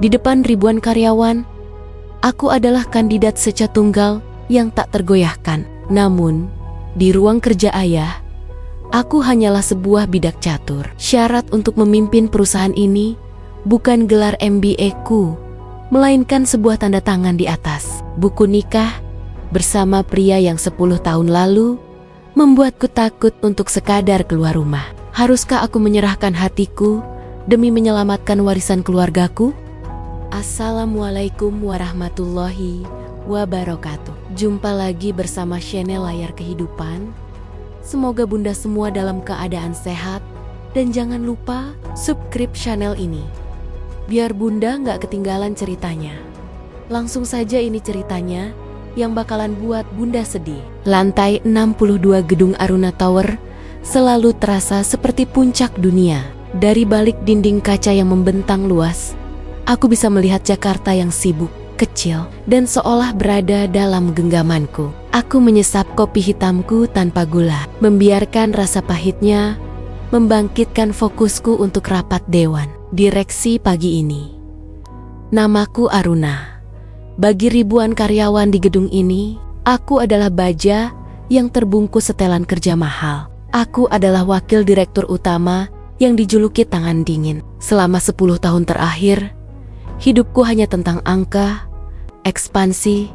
Di depan ribuan karyawan, aku adalah kandidat seca tunggal yang tak tergoyahkan. Namun, di ruang kerja ayah, aku hanyalah sebuah bidak catur. Syarat untuk memimpin perusahaan ini bukan gelar MBA-ku, melainkan sebuah tanda tangan di atas buku nikah bersama pria yang 10 tahun lalu membuatku takut untuk sekadar keluar rumah. Haruskah aku menyerahkan hatiku demi menyelamatkan warisan keluargaku? Assalamualaikum warahmatullahi wabarakatuh. Jumpa lagi bersama channel Layar Kehidupan. Semoga bunda semua dalam keadaan sehat. Dan jangan lupa subscribe channel ini, biar bunda nggak ketinggalan ceritanya. Langsung saja ini ceritanya yang bakalan buat bunda sedih. Lantai 62 gedung Aruna Tower selalu terasa seperti puncak dunia. Dari balik dinding kaca yang membentang luas, aku bisa melihat Jakarta yang sibuk, kecil, dan seolah berada dalam genggamanku. Aku menyesap kopi hitamku tanpa gula, membiarkan rasa pahitnya membangkitkan fokusku untuk rapat dewan direksi pagi ini. Namaku Aruna. Bagi ribuan karyawan di gedung ini, aku adalah baja yang terbungkus setelan kerja mahal. Aku adalah wakil direktur utama yang dijuluki tangan dingin. Selama 10 tahun terakhir, hidupku hanya tentang angka, ekspansi,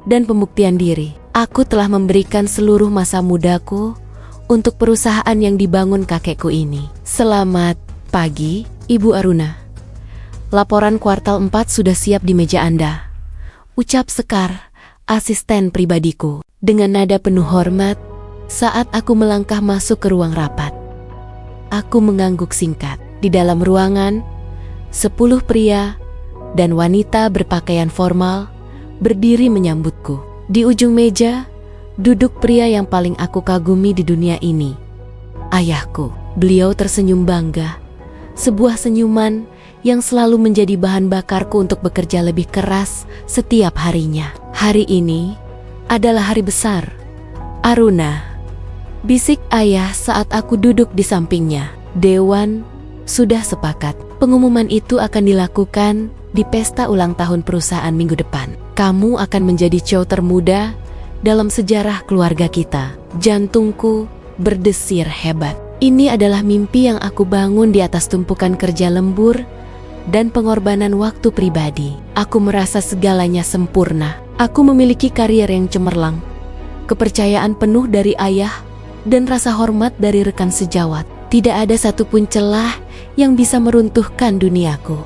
dan pembuktian diri. Aku telah memberikan seluruh masa mudaku untuk perusahaan yang dibangun kakekku ini. Selamat pagi, Ibu Aruna. Laporan kuartal 4 sudah siap di meja Anda, ucap Sekar, asisten pribadiku, dengan nada penuh hormat saat aku melangkah masuk ke ruang rapat. Aku mengangguk singkat. Di dalam ruangan, 10 pria dan wanita berpakaian formal berdiri menyambutku. Di ujung meja, duduk pria yang paling aku kagumi di dunia ini, ayahku. Beliau tersenyum bangga, sebuah senyuman yang selalu menjadi bahan bakarku untuk bekerja lebih keras setiap harinya. Hari ini adalah hari besar, Aruna, bisik ayah saat aku duduk di sampingnya. Dewan sudah sepakat. Pengumuman itu akan dilakukan di pesta ulang tahun perusahaan minggu depan. Kamu akan menjadi cowok termuda dalam sejarah keluarga kita. Jantungku berdesir hebat. Ini adalah mimpi yang aku bangun di atas tumpukan kerja lembur dan pengorbanan waktu pribadi. Aku merasa segalanya sempurna. Aku memiliki karier yang cemerlang, kepercayaan penuh dari ayah, dan rasa hormat dari rekan sejawat. Tidak ada satupun celah yang bisa meruntuhkan duniaku.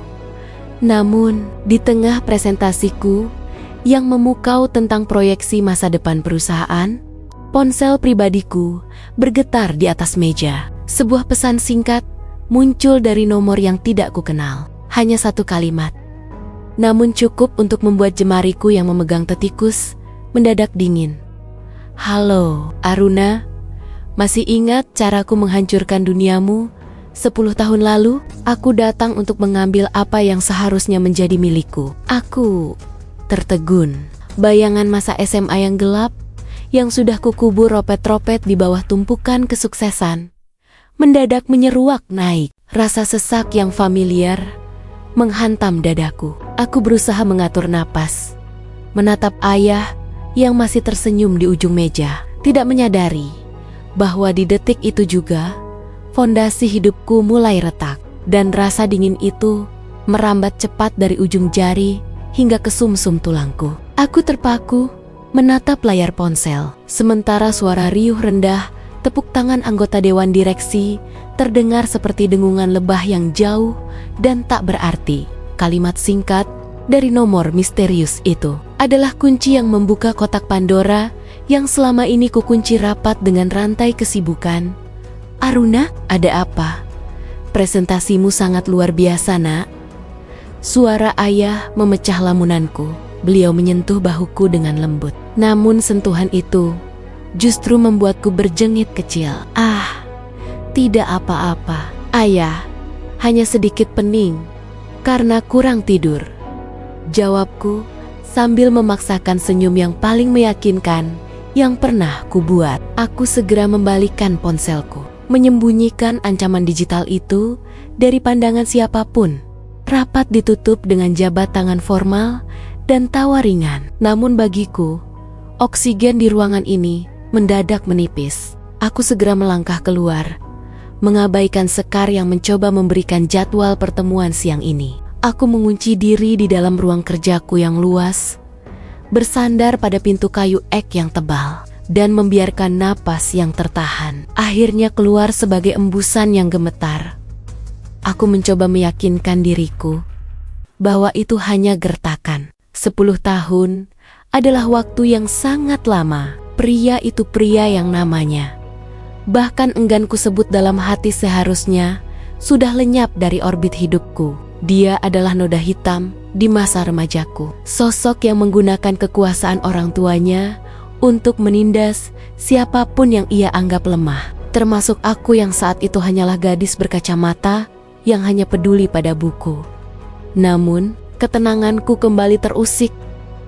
Namun, di tengah presentasiku yang memukau tentang proyeksi masa depan perusahaan, ponsel pribadiku bergetar di atas meja. Sebuah pesan singkat muncul dari nomor yang tidak kukenal. Hanya satu kalimat, namun cukup untuk membuat jemariku yang memegang tetikus mendadak dingin. Halo, Aruna. Masih ingat caraku menghancurkan duniamu 10 tahun lalu? Aku datang untuk mengambil apa yang seharusnya menjadi milikku. Aku tertegun. Bayangan masa SMA yang gelap, yang sudah kukubur ropet-ropet di bawah tumpukan kesuksesan, mendadak menyeruak naik. Rasa sesak yang familiar menghantam dadaku. Aku berusaha mengatur napas, menatap ayah yang masih tersenyum di ujung meja, tidak menyadari bahwa di detik itu juga fondasi hidupku mulai retak, dan rasa dingin itu merambat cepat dari ujung jari hingga ke sumsum tulangku. Aku terpaku menatap layar ponsel, sementara suara riuh rendah tepuk tangan anggota dewan direksi terdengar seperti dengungan lebah yang jauh dan tak berarti. Kalimat singkat dari nomor misterius itu adalah kunci yang membuka kotak Pandora yang selama ini kukunci rapat dengan rantai kesibukan. Aruna, ada apa? Presentasimu sangat luar biasa, nak. Suara ayah memecah lamunanku. Beliau menyentuh bahuku dengan lembut. Namun sentuhan itu justru membuatku berjengit kecil. Ah, tidak apa-apa, ayah. Hanya sedikit pening karena kurang tidur, jawabku sambil memaksakan senyum yang paling meyakinkan yang pernah kubuat. Aku segera membalikkan ponselku, menyembunyikan ancaman digital itu dari pandangan siapapun. rapat ditutup dengan jabat tangan formal dan tawa ringan. Namun bagiku, oksigen di ruangan ini mendadak menipis. Aku segera melangkah keluar, mengabaikan Sekar yang mencoba memberikan jadwal pertemuan siang ini. Aku mengunci diri di dalam ruang kerjaku yang luas, bersandar pada pintu kayu ek yang tebal, dan membiarkan napas yang tertahan akhirnya keluar sebagai embusan yang gemetar. Aku mencoba meyakinkan diriku bahwa itu hanya gertakan. 10 tahun adalah waktu yang sangat lama. Pria itu pria yang namanya, bahkan enggan kusebut dalam hati, seharusnya sudah lenyap dari orbit hidupku. Dia adalah noda hitam di masa remajaku. Sosok yang menggunakan kekuasaan orang tuanya untuk menindas siapapun yang ia anggap lemah. Termasuk aku yang saat itu hanyalah gadis berkacamata yang hanya peduli pada buku. Namun, ketenanganku kembali terusik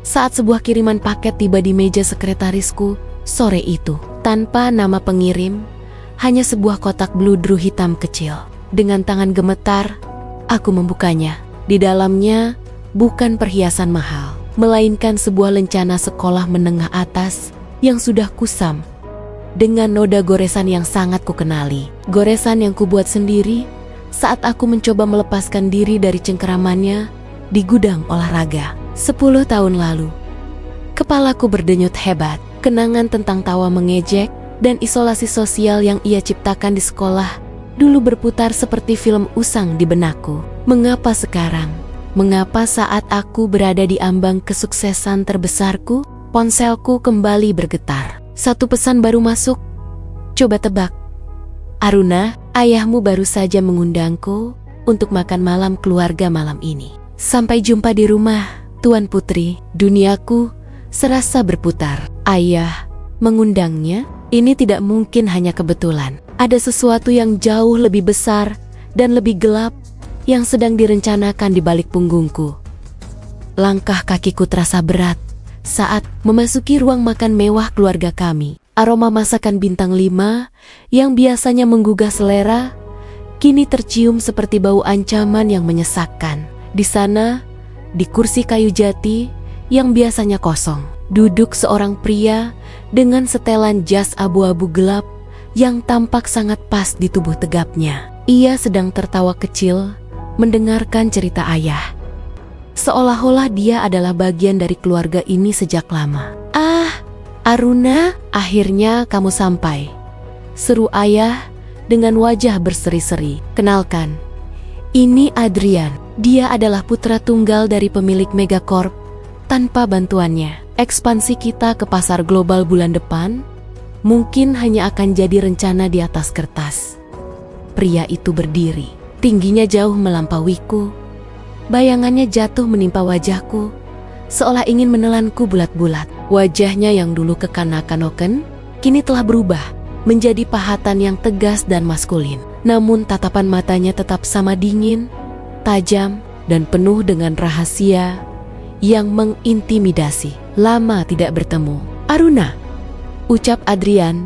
saat sebuah kiriman paket tiba di meja sekretarisku sore itu. Tanpa nama pengirim, hanya sebuah kotak bludru hitam kecil. Dengan tangan gemetar, aku membukanya. Di dalamnya bukan perhiasan mahal, melainkan sebuah lencana sekolah menengah atas yang sudah kusam dengan noda goresan yang sangat kukenali. Goresan yang kubuat sendiri saat aku mencoba melepaskan diri dari cengkeramannya di gudang olahraga 10 tahun lalu. Kepalaku berdenyut hebat. Kenangan tentang tawa mengejek dan isolasi sosial yang ia ciptakan di sekolah dulu berputar seperti film usang di benakku. Mengapa sekarang? Mengapa saat aku berada di ambang kesuksesan terbesarku, ponselku kembali bergetar? Satu pesan baru masuk. Coba tebak. Aruna, ayahmu baru saja mengundangku untuk makan malam keluarga malam ini. Sampai jumpa di rumah, Tuan Putri. Duniaku serasa berputar. Ayah mengundangnya? Ini tidak mungkin hanya kebetulan. Ada sesuatu yang jauh lebih besar dan lebih gelap yang sedang direncanakan di balik punggungku. Langkah kakiku terasa berat saat memasuki ruang makan mewah keluarga kami. Aroma masakan bintang 5 yang biasanya menggugah selera kini tercium seperti bau ancaman yang menyesakkan. Di sana, di kursi kayu jati yang biasanya kosong, duduk seorang pria dengan setelan jas abu-abu gelap yang tampak sangat pas di tubuh tegapnya. Ia sedang tertawa kecil mendengarkan cerita ayah. Seolah-olah dia adalah bagian dari keluarga ini sejak lama. "Ah, Aruna, akhirnya kamu sampai," seru ayah dengan wajah berseri-seri. "Kenalkan, ini Adrian. Dia adalah putra tunggal dari pemilik Megacorp. Tanpa bantuannya, ekspansi kita ke pasar global bulan depan mungkin hanya akan jadi rencana di atas kertas." Pria itu berdiri, tingginya jauh melampauiku. Bayangannya jatuh menimpa wajahku, seolah ingin menelanku bulat-bulat. Wajahnya yang dulu kekanak-kanoken, kini telah berubah menjadi pahatan yang tegas dan maskulin. Namun tatapan matanya tetap sama dingin, tajam, dan penuh dengan rahasia yang mengintimidasi. Lama tidak bertemu. "Aruna," ucap Adrian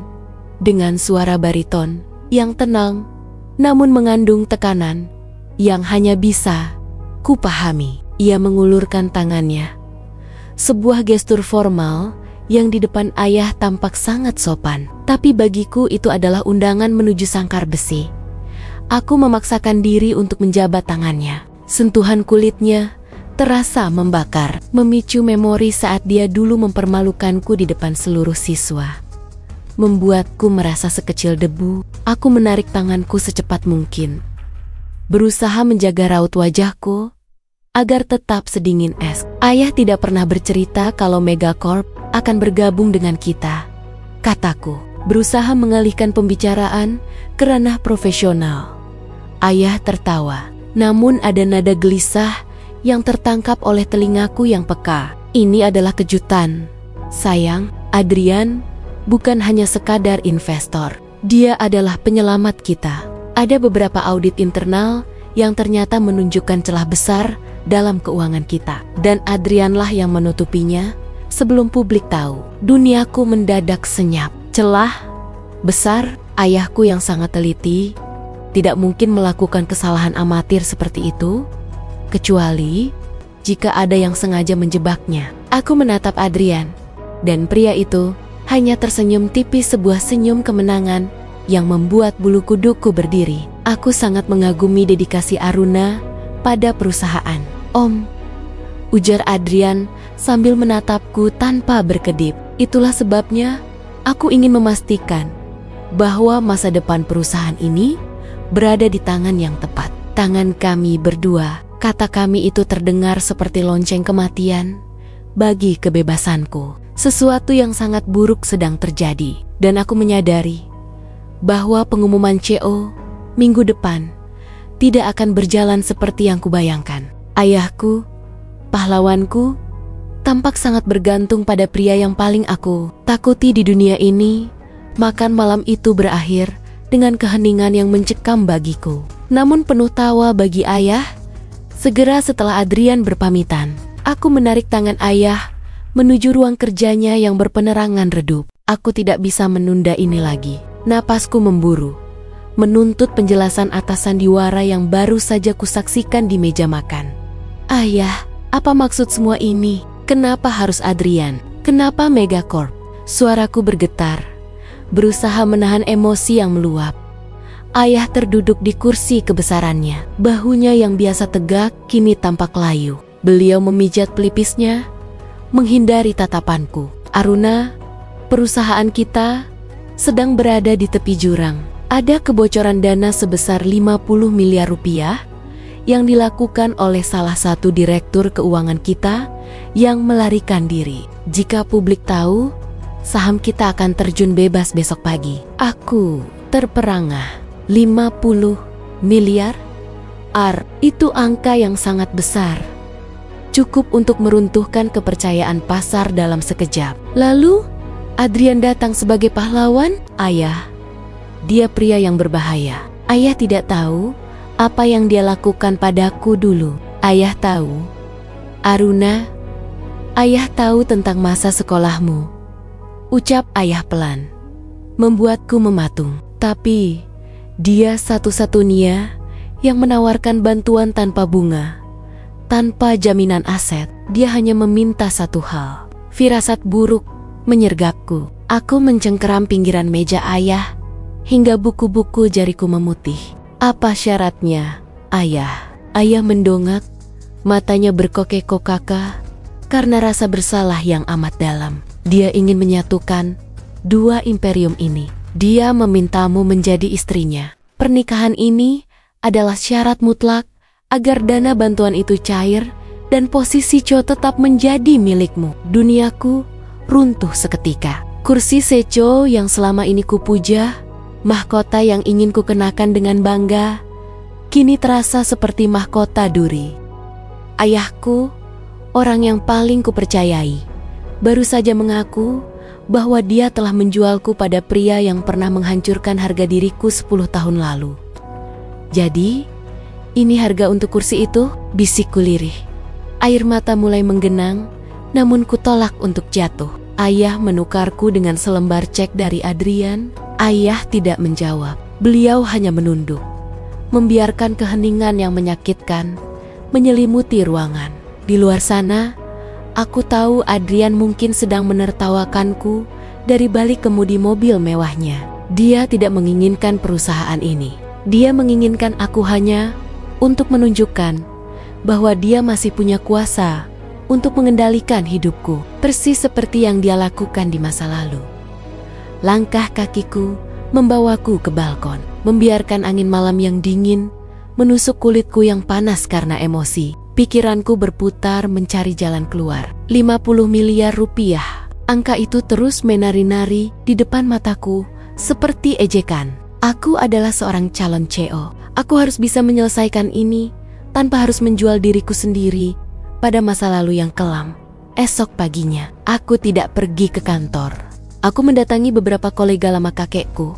dengan suara bariton yang tenang namun mengandung tekanan yang hanya bisa kupahami. Ia mengulurkan tangannya, sebuah gestur formal yang di depan ayah tampak sangat sopan. Tapi bagiku itu adalah undangan menuju sangkar besi. Aku memaksakan diri untuk menjabat tangannya. Sentuhan kulitnya terasa membakar, memicu memori saat dia dulu mempermalukanku di depan seluruh siswa. Membuatku merasa sekecil debu. Aku menarik tanganku secepat mungkin, berusaha menjaga raut wajahku agar tetap sedingin es. "Ayah tidak pernah bercerita kalau Megacorp akan bergabung dengan kita," kataku, berusaha mengalihkan pembicaraan ke ranah profesional. Ayah tertawa, namun ada nada gelisah yang tertangkap oleh telingaku yang peka. "Ini adalah kejutan, sayang. Adrian bukan hanya sekadar investor. Dia adalah penyelamat kita. Ada beberapa audit internal yang ternyata menunjukkan celah besar dalam keuangan kita, dan Adrianlah yang menutupinya sebelum publik tahu." Duniaku mendadak senyap. Celah besar? Ayahku yang sangat teliti tidak mungkin melakukan kesalahan amatir seperti itu. kecuali jika ada yang sengaja menjebaknya. Aku menatap Adrian, dan pria itu hanya tersenyum tipis, sebuah senyum kemenangan yang membuat bulu kuduku berdiri. Aku sangat mengagumi dedikasi Aruna pada perusahaan. Om, ujar Adrian sambil menatapku tanpa berkedip. Itulah sebabnya aku ingin memastikan bahwa masa depan perusahaan ini berada di tangan yang tepat. Tangan kami berdua. Kata kami itu terdengar seperti lonceng kematian bagi kebebasanku. Sesuatu yang sangat buruk sedang terjadi, dan aku menyadari bahwa pengumuman CO minggu depan tidak akan berjalan seperti yang kubayangkan. Ayahku, pahlawanku, tampak sangat bergantung pada pria yang paling aku takuti di dunia ini. Makan malam itu berakhir dengan keheningan yang mencekam bagiku. Namun penuh tawa bagi ayah. Segera setelah Adrian berpamitan, aku menarik tangan ayah menuju ruang kerjanya yang berpenerangan redup. Aku tidak bisa menunda ini lagi. Napasku memburu, menuntut penjelasan atas sandiwara yang baru saja kusaksikan di meja makan. Ayah, apa maksud semua ini? Kenapa harus Adrian? Kenapa Megacorp? Suaraku bergetar, berusaha menahan emosi yang meluap. Ayah terduduk di kursi kebesarannya. Bahunya yang biasa tegak kini tampak layu. Beliau memijat pelipisnya, menghindari tatapanku. Aruna, perusahaan kita sedang berada di tepi jurang. Ada kebocoran dana sebesar 50 miliar rupiah yang dilakukan oleh salah satu direktur keuangan kita yang melarikan diri. Jika publik tahu, saham kita akan terjun bebas besok pagi. Aku terperangah. 50 miliar? Itu angka yang sangat besar. Cukup untuk meruntuhkan kepercayaan pasar dalam sekejap. Lalu, Adrian datang sebagai pahlawan? Ayah, dia pria yang berbahaya. Ayah tidak tahu apa yang dia lakukan padaku dulu. Ayah tahu, Aruna, ayah tahu tentang masa sekolahmu. Ucap ayah pelan, membuatku mematung. Tapi dia satu-satunya yang menawarkan bantuan tanpa bunga, tanpa jaminan aset. Dia hanya meminta satu hal. Firasat buruk menyergapku. Aku mencengkeram pinggiran meja ayah hingga buku-buku jariku memutih. Apa syaratnya, ayah? Ayah mendongak, matanya berkokek-kokaka karena rasa bersalah yang amat dalam. Dia ingin menyatukan dua imperium ini. Dia memintamu menjadi istrinya. Pernikahan ini adalah syarat mutlak agar dana bantuan itu cair dan posisi Cho tetap menjadi milikmu. Duniaku runtuh seketika. Kursi Secho yang selama ini kupuja, mahkota yang ingin kukenakan dengan bangga, kini terasa seperti mahkota duri. Ayahku, orang yang paling kupercayai, baru saja mengaku bahwa dia telah menjualku pada pria yang pernah menghancurkan harga diriku 10 tahun lalu. Jadi, ini harga untuk kursi itu? Bisikku lirih. Air mata mulai menggenang, namun kutolak untuk jatuh. Ayah menukarku dengan selembar cek dari Adrian. Ayah tidak menjawab. Beliau hanya menunduk, membiarkan keheningan yang menyakitkan menyelimuti ruangan. Di luar sana, aku tahu Adrian mungkin sedang menertawakanku dari balik kemudi mobil mewahnya. Dia tidak menginginkan perusahaan ini. Dia menginginkan aku hanya untuk menunjukkan bahwa dia masih punya kuasa untuk mengendalikan hidupku, persis seperti yang dia lakukan di masa lalu. Langkah kakiku membawaku ke balkon, membiarkan angin malam yang dingin menusuk kulitku yang panas karena emosi. Pikiranku berputar mencari jalan keluar. 50 miliar rupiah. Angka itu terus menari-nari di depan mataku seperti ejekan. Aku adalah seorang calon CEO. Aku harus bisa menyelesaikan ini tanpa harus menjual diriku sendiri pada masa lalu yang kelam. Esok paginya, aku tidak pergi ke kantor. Aku mendatangi beberapa kolega lama kakekku,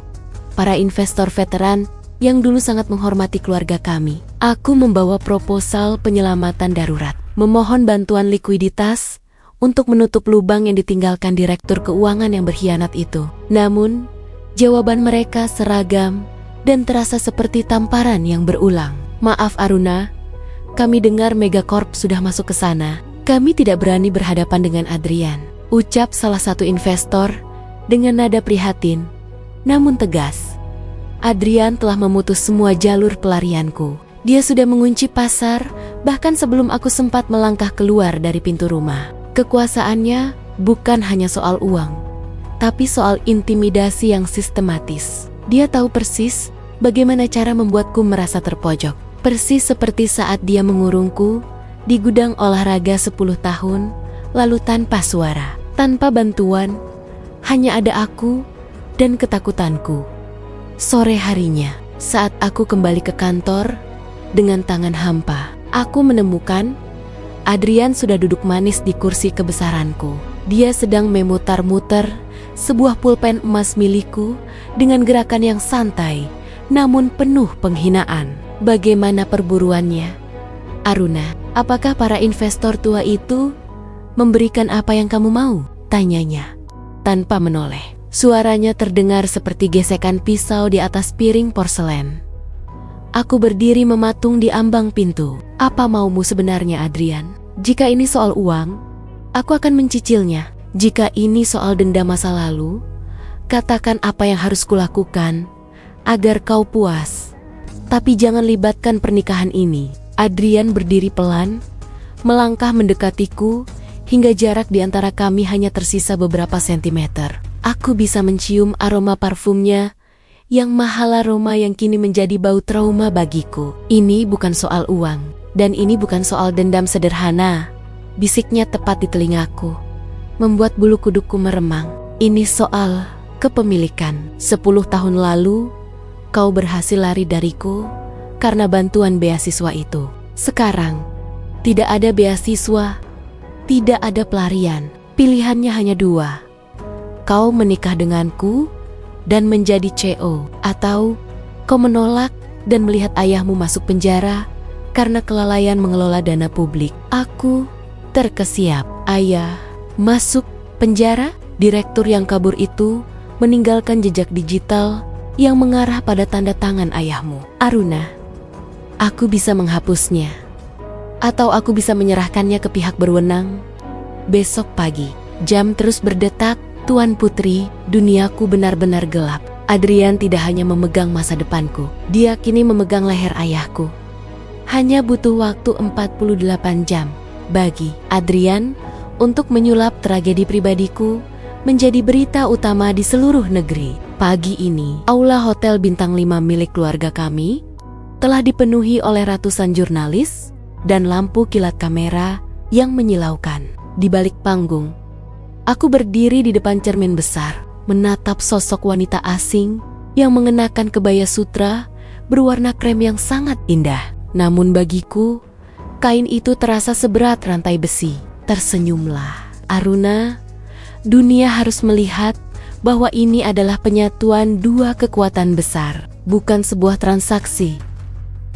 para investor veteran yang dulu sangat menghormati keluarga kami. Aku membawa proposal penyelamatan darurat, memohon bantuan likuiditas untuk menutup lubang yang ditinggalkan direktur keuangan yang berkhianat itu. Namun, jawaban mereka seragam dan terasa seperti tamparan yang berulang. Maaf Aruna, Kami dengar Megacorp sudah masuk ke sana. Kami tidak berani berhadapan dengan Adrian, ucap salah satu investor dengan nada prihatin, namun tegas. Adrian telah memutus semua jalur pelarianku. Dia sudah mengunci pasar, bahkan sebelum aku sempat melangkah keluar dari pintu rumah. Kekuasaannya bukan hanya soal uang, tapi soal intimidasi yang sistematis. Dia tahu persis bagaimana cara membuatku merasa terpojok. Persis seperti saat dia mengurungku di gudang olahraga 10 tahun, lalu tanpa suara, tanpa bantuan, hanya ada aku dan ketakutanku. Sore harinya, saat aku kembali ke kantor, dengan tangan hampa, aku menemukan Adrian sudah duduk manis di kursi kebesaranku. Dia sedang memutar-muter sebuah pulpen emas milikku dengan gerakan yang santai, namun penuh penghinaan. Bagaimana perburuannya? Aruna, apakah para investor tua itu memberikan apa yang kamu mau? Tanyanya, tanpa menoleh. Suaranya terdengar seperti gesekan pisau di atas piring porselen. Aku berdiri mematung di ambang pintu. Apa maumu sebenarnya, Adrian? Jika ini soal uang, aku akan mencicilnya. Jika ini soal denda masa lalu, katakan apa yang harus kulakukan agar kau puas. Tapi jangan libatkan pernikahan ini. Adrian berdiri pelan, melangkah mendekatiku, hingga jarak di antara kami hanya tersisa beberapa sentimeter. Aku bisa mencium aroma parfumnya, yang mahal aroma yang kini menjadi bau trauma bagiku. Ini bukan soal uang, dan ini bukan soal dendam sederhana. Bisiknya tepat di telingaku, membuat bulu kudukku meremang. Ini soal kepemilikan. 10 tahun lalu, kau berhasil lari dariku karena bantuan beasiswa itu. Sekarang, tidak ada beasiswa, tidak ada pelarian. Pilihannya hanya dua. Kau menikah denganku dan menjadi CO, atau kau menolak dan melihat ayahmu masuk penjara karena kelalaian mengelola dana publik. Aku terkesiap. Ayah masuk penjara? Direktur yang kabur itu meninggalkan jejak digital yang mengarah pada tanda tangan ayahmu. Aruna, aku bisa menghapusnya, atau aku bisa menyerahkannya ke pihak berwenang. Besok pagi, jam terus berdetak. Tuan Putri, duniaku benar-benar gelap. Adrian tidak hanya memegang masa depanku, dia kini memegang leher ayahku. Hanya butuh waktu 48 jam bagi Adrian untuk menyulap tragedi pribadiku menjadi berita utama di seluruh negeri. Pagi ini, aula hotel bintang 5 milik keluarga kami telah dipenuhi oleh ratusan jurnalis dan lampu kilat kamera yang menyilaukan. Di balik panggung, aku berdiri di depan cermin besar, menatap sosok wanita asing yang mengenakan kebaya sutra berwarna krem yang sangat indah. Namun bagiku, kain itu terasa seberat rantai besi. Tersenyumlah, Aruna. Dunia harus melihat bahwa ini adalah penyatuan dua kekuatan besar, bukan sebuah transaksi.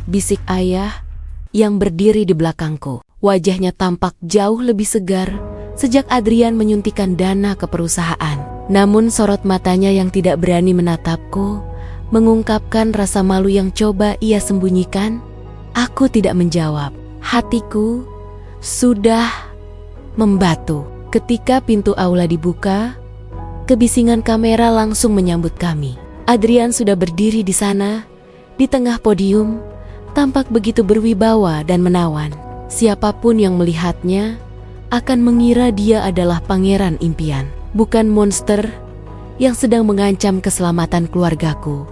Bisik ayah yang berdiri di belakangku. Wajahnya tampak jauh lebih segar sejak Adrian menyuntikkan dana ke perusahaan. Namun sorot matanya yang tidak berani menatapku mengungkapkan rasa malu yang coba ia sembunyikan. Aku tidak menjawab. Hatiku sudah membatu. Ketika pintu aula dibuka, kebisingan kamera langsung menyambut kami. Adrian sudah berdiri di sana, di tengah podium, tampak begitu berwibawa dan menawan. Siapapun yang melihatnya akan mengira dia adalah pangeran impian, bukan monster yang sedang mengancam keselamatan keluargaku.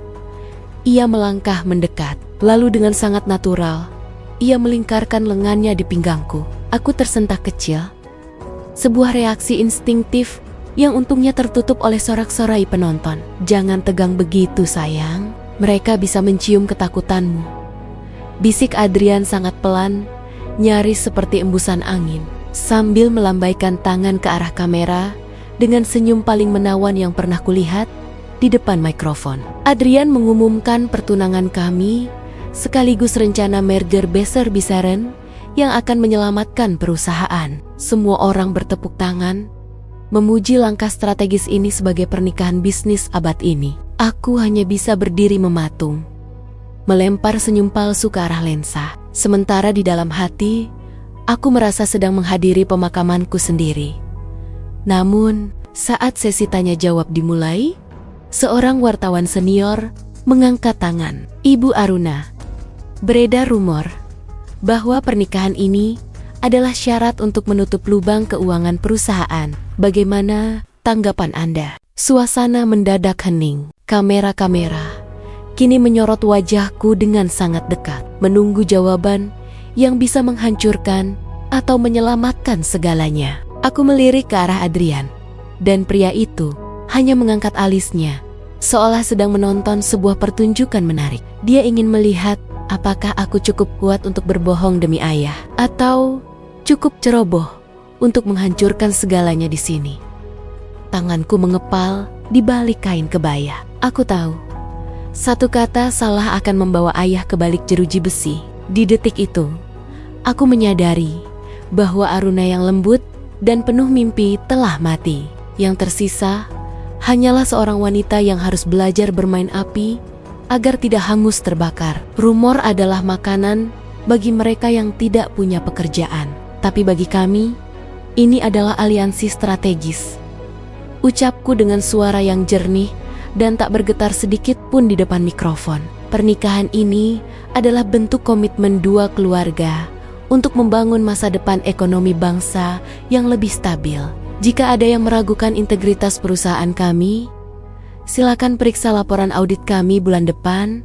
Ia melangkah mendekat, lalu dengan sangat natural, ia melingkarkan lengannya di pinggangku. Aku tersentak kecil. Sebuah reaksi instinktif yang untungnya tertutup oleh sorak-sorai penonton. Jangan tegang begitu, sayang. Mereka bisa mencium ketakutanmu. Bisik Adrian sangat pelan, nyaris seperti embusan angin, sambil melambaikan tangan ke arah kamera dengan senyum paling menawan yang pernah kulihat di depan mikrofon. Adrian mengumumkan pertunangan kami sekaligus rencana merger besar-besaran yang akan menyelamatkan perusahaan. Semua orang bertepuk tangan, memuji langkah strategis ini sebagai pernikahan bisnis abad ini. Aku hanya bisa berdiri mematung, melempar senyum palsu ke arah lensa. Sementara di dalam hati, aku merasa sedang menghadiri pemakamanku sendiri. Namun, saat sesi tanya jawab dimulai, seorang wartawan senior mengangkat tangan. "Ibu Aruna, beredar rumor bahwa pernikahan ini adalah syarat untuk menutup lubang keuangan perusahaan. Bagaimana tanggapan Anda?" Suasana mendadak hening. Kamera-kamera kini menyorot wajahku dengan sangat dekat, menunggu jawaban yang bisa menghancurkan atau menyelamatkan segalanya. Aku melirik ke arah Adrian, dan pria itu hanya mengangkat alisnya, seolah sedang menonton sebuah pertunjukan menarik. Dia ingin melihat apakah aku cukup kuat untuk berbohong demi ayah, atau cukup ceroboh untuk menghancurkan segalanya di sini. Tanganku mengepal di balik kain kebaya. Aku tahu, satu kata salah akan membawa ayah ke balik jeruji besi. Di detik itu, aku menyadari bahwa Aruna yang lembut dan penuh mimpi telah mati. Yang tersisa hanyalah seorang wanita yang harus belajar bermain api agar tidak hangus terbakar. Rumor adalah makanan bagi mereka yang tidak punya pekerjaan. Tapi bagi kami, ini adalah aliansi strategis. Ucapku dengan suara yang jernih dan tak bergetar sedikit pun di depan mikrofon. Pernikahan ini adalah bentuk komitmen dua keluarga untuk membangun masa depan ekonomi bangsa yang lebih stabil. Jika ada yang meragukan integritas perusahaan kami, silakan periksa laporan audit kami bulan depan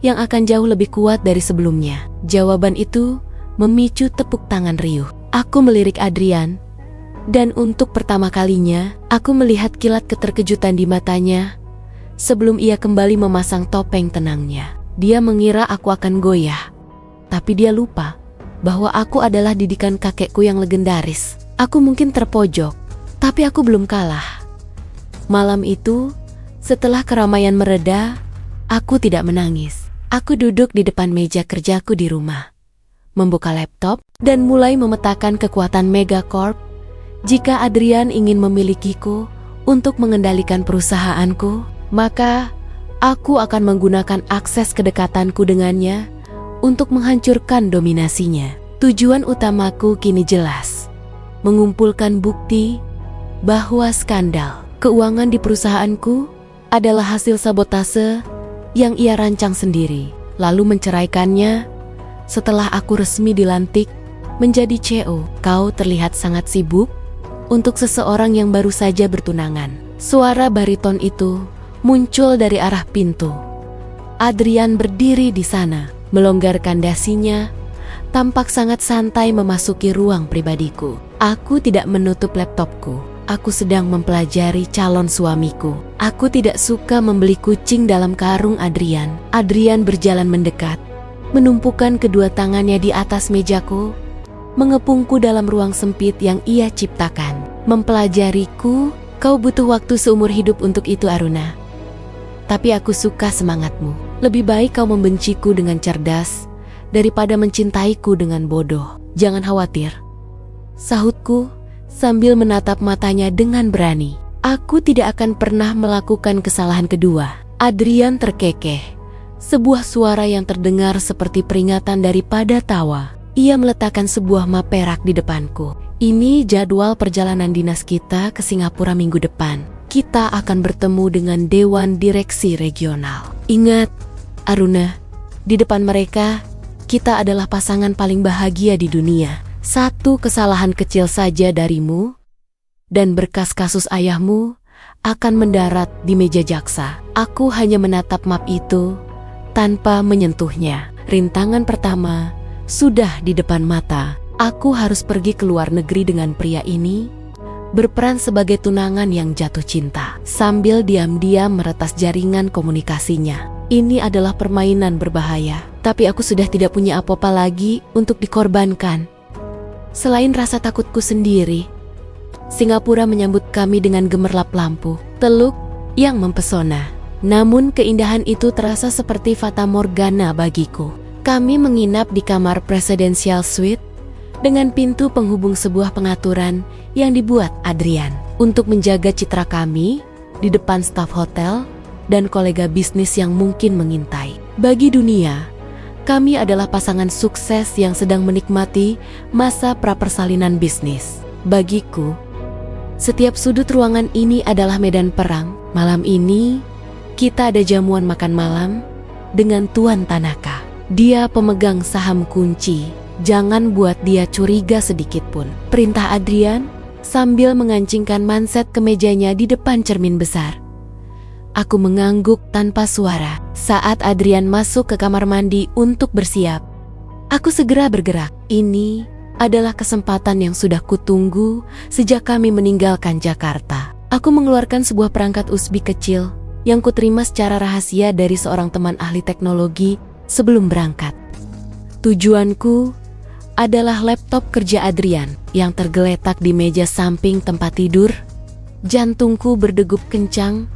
yang akan jauh lebih kuat dari sebelumnya. Jawaban itu memicu tepuk tangan riuh. Aku melirik Adrian, dan untuk pertama kalinya aku melihat kilat keterkejutan di matanya sebelum ia kembali memasang topeng tenangnya. Dia mengira aku akan goyah, tapi dia lupa bahwa aku adalah didikan kakekku yang legendaris. Aku mungkin terpojok, tapi aku belum kalah. Malam itu, setelah keramaian mereda, aku tidak menangis. Aku duduk di depan meja kerjaku di rumah, membuka laptop, dan mulai memetakan kekuatan Megacorp. Jika Adrian ingin memilikiku untuk mengendalikan perusahaanku, maka aku akan menggunakan akses kedekatanku dengannya untuk menghancurkan dominasinya. Tujuan utamaku kini jelas: mengumpulkan bukti bahwa skandal keuangan di perusahaanku adalah hasil sabotase yang ia rancang sendiri, lalu menceraikannya setelah aku resmi dilantik menjadi CEO. Kau terlihat sangat sibuk untuk seseorang yang baru saja bertunangan. Suara bariton itu muncul dari arah pintu. Adrian berdiri di sana, melonggarkan dasinya, tampak sangat santai memasuki ruang pribadiku. Aku tidak menutup laptopku. Aku sedang mempelajari calon suamiku. Aku tidak suka membeli kucing dalam karung Adrian. Adrian berjalan mendekat, menumpukan kedua tangannya di atas mejaku, mengepungku dalam ruang sempit yang ia ciptakan. Mempelajariku, kau butuh waktu seumur hidup untuk itu, Aruna. Tapi aku suka semangatmu. Lebih baik kau membenciku dengan cerdas daripada mencintaiku dengan bodoh. Jangan khawatir, sahutku sambil menatap matanya dengan berani. Aku tidak akan pernah melakukan kesalahan kedua. Adrian terkekeh. Sebuah suara yang terdengar seperti peringatan daripada tawa. Ia meletakkan sebuah map perak di depanku. Ini jadwal perjalanan dinas kita ke Singapura minggu depan. Kita akan bertemu dengan Dewan Direksi Regional. Ingat, Aruna, di depan mereka, kita adalah pasangan paling bahagia di dunia. Satu kesalahan kecil saja darimu, dan berkas kasus ayahmu akan mendarat di meja jaksa. Aku hanya menatap map itu tanpa menyentuhnya. Rintangan pertama sudah di depan mata. Aku harus pergi ke luar negeri dengan pria ini, berperan sebagai tunangan yang jatuh cinta, sambil diam-diam meretas jaringan komunikasinya. Ini adalah permainan berbahaya, tapi aku sudah tidak punya apa-apa lagi untuk dikorbankan selain rasa takutku sendiri. Singapura menyambut kami dengan gemerlap lampu, teluk yang mempesona. Namun keindahan itu terasa seperti fata morgana bagiku. Kami menginap di kamar Presidential Suite dengan pintu penghubung sebuah pengaturan yang dibuat Adrian untuk menjaga citra kami di depan staf hotel dan kolega bisnis yang mungkin mengintai. Bagi dunia, Kami adalah pasangan sukses yang sedang menikmati masa prapersalinan bisnis. Bagiku, setiap sudut ruangan ini adalah medan perang. Malam ini, kita ada jamuan makan malam dengan Tuan Tanaka. Dia pemegang saham kunci. Jangan buat dia curiga sedikit pun. Perintah Adrian sambil mengancingkan manset ke mejanya di depan cermin besar. Aku mengangguk tanpa suara saat Adrian masuk ke kamar mandi untuk bersiap. Aku segera bergerak. Ini adalah kesempatan yang sudah kutunggu sejak kami meninggalkan Jakarta. Aku mengeluarkan sebuah perangkat USB kecil yang kuterima secara rahasia dari seorang teman ahli teknologi sebelum berangkat. Tujuanku adalah laptop kerja Adrian yang tergeletak di meja samping tempat tidur. Jantungku berdegup kencang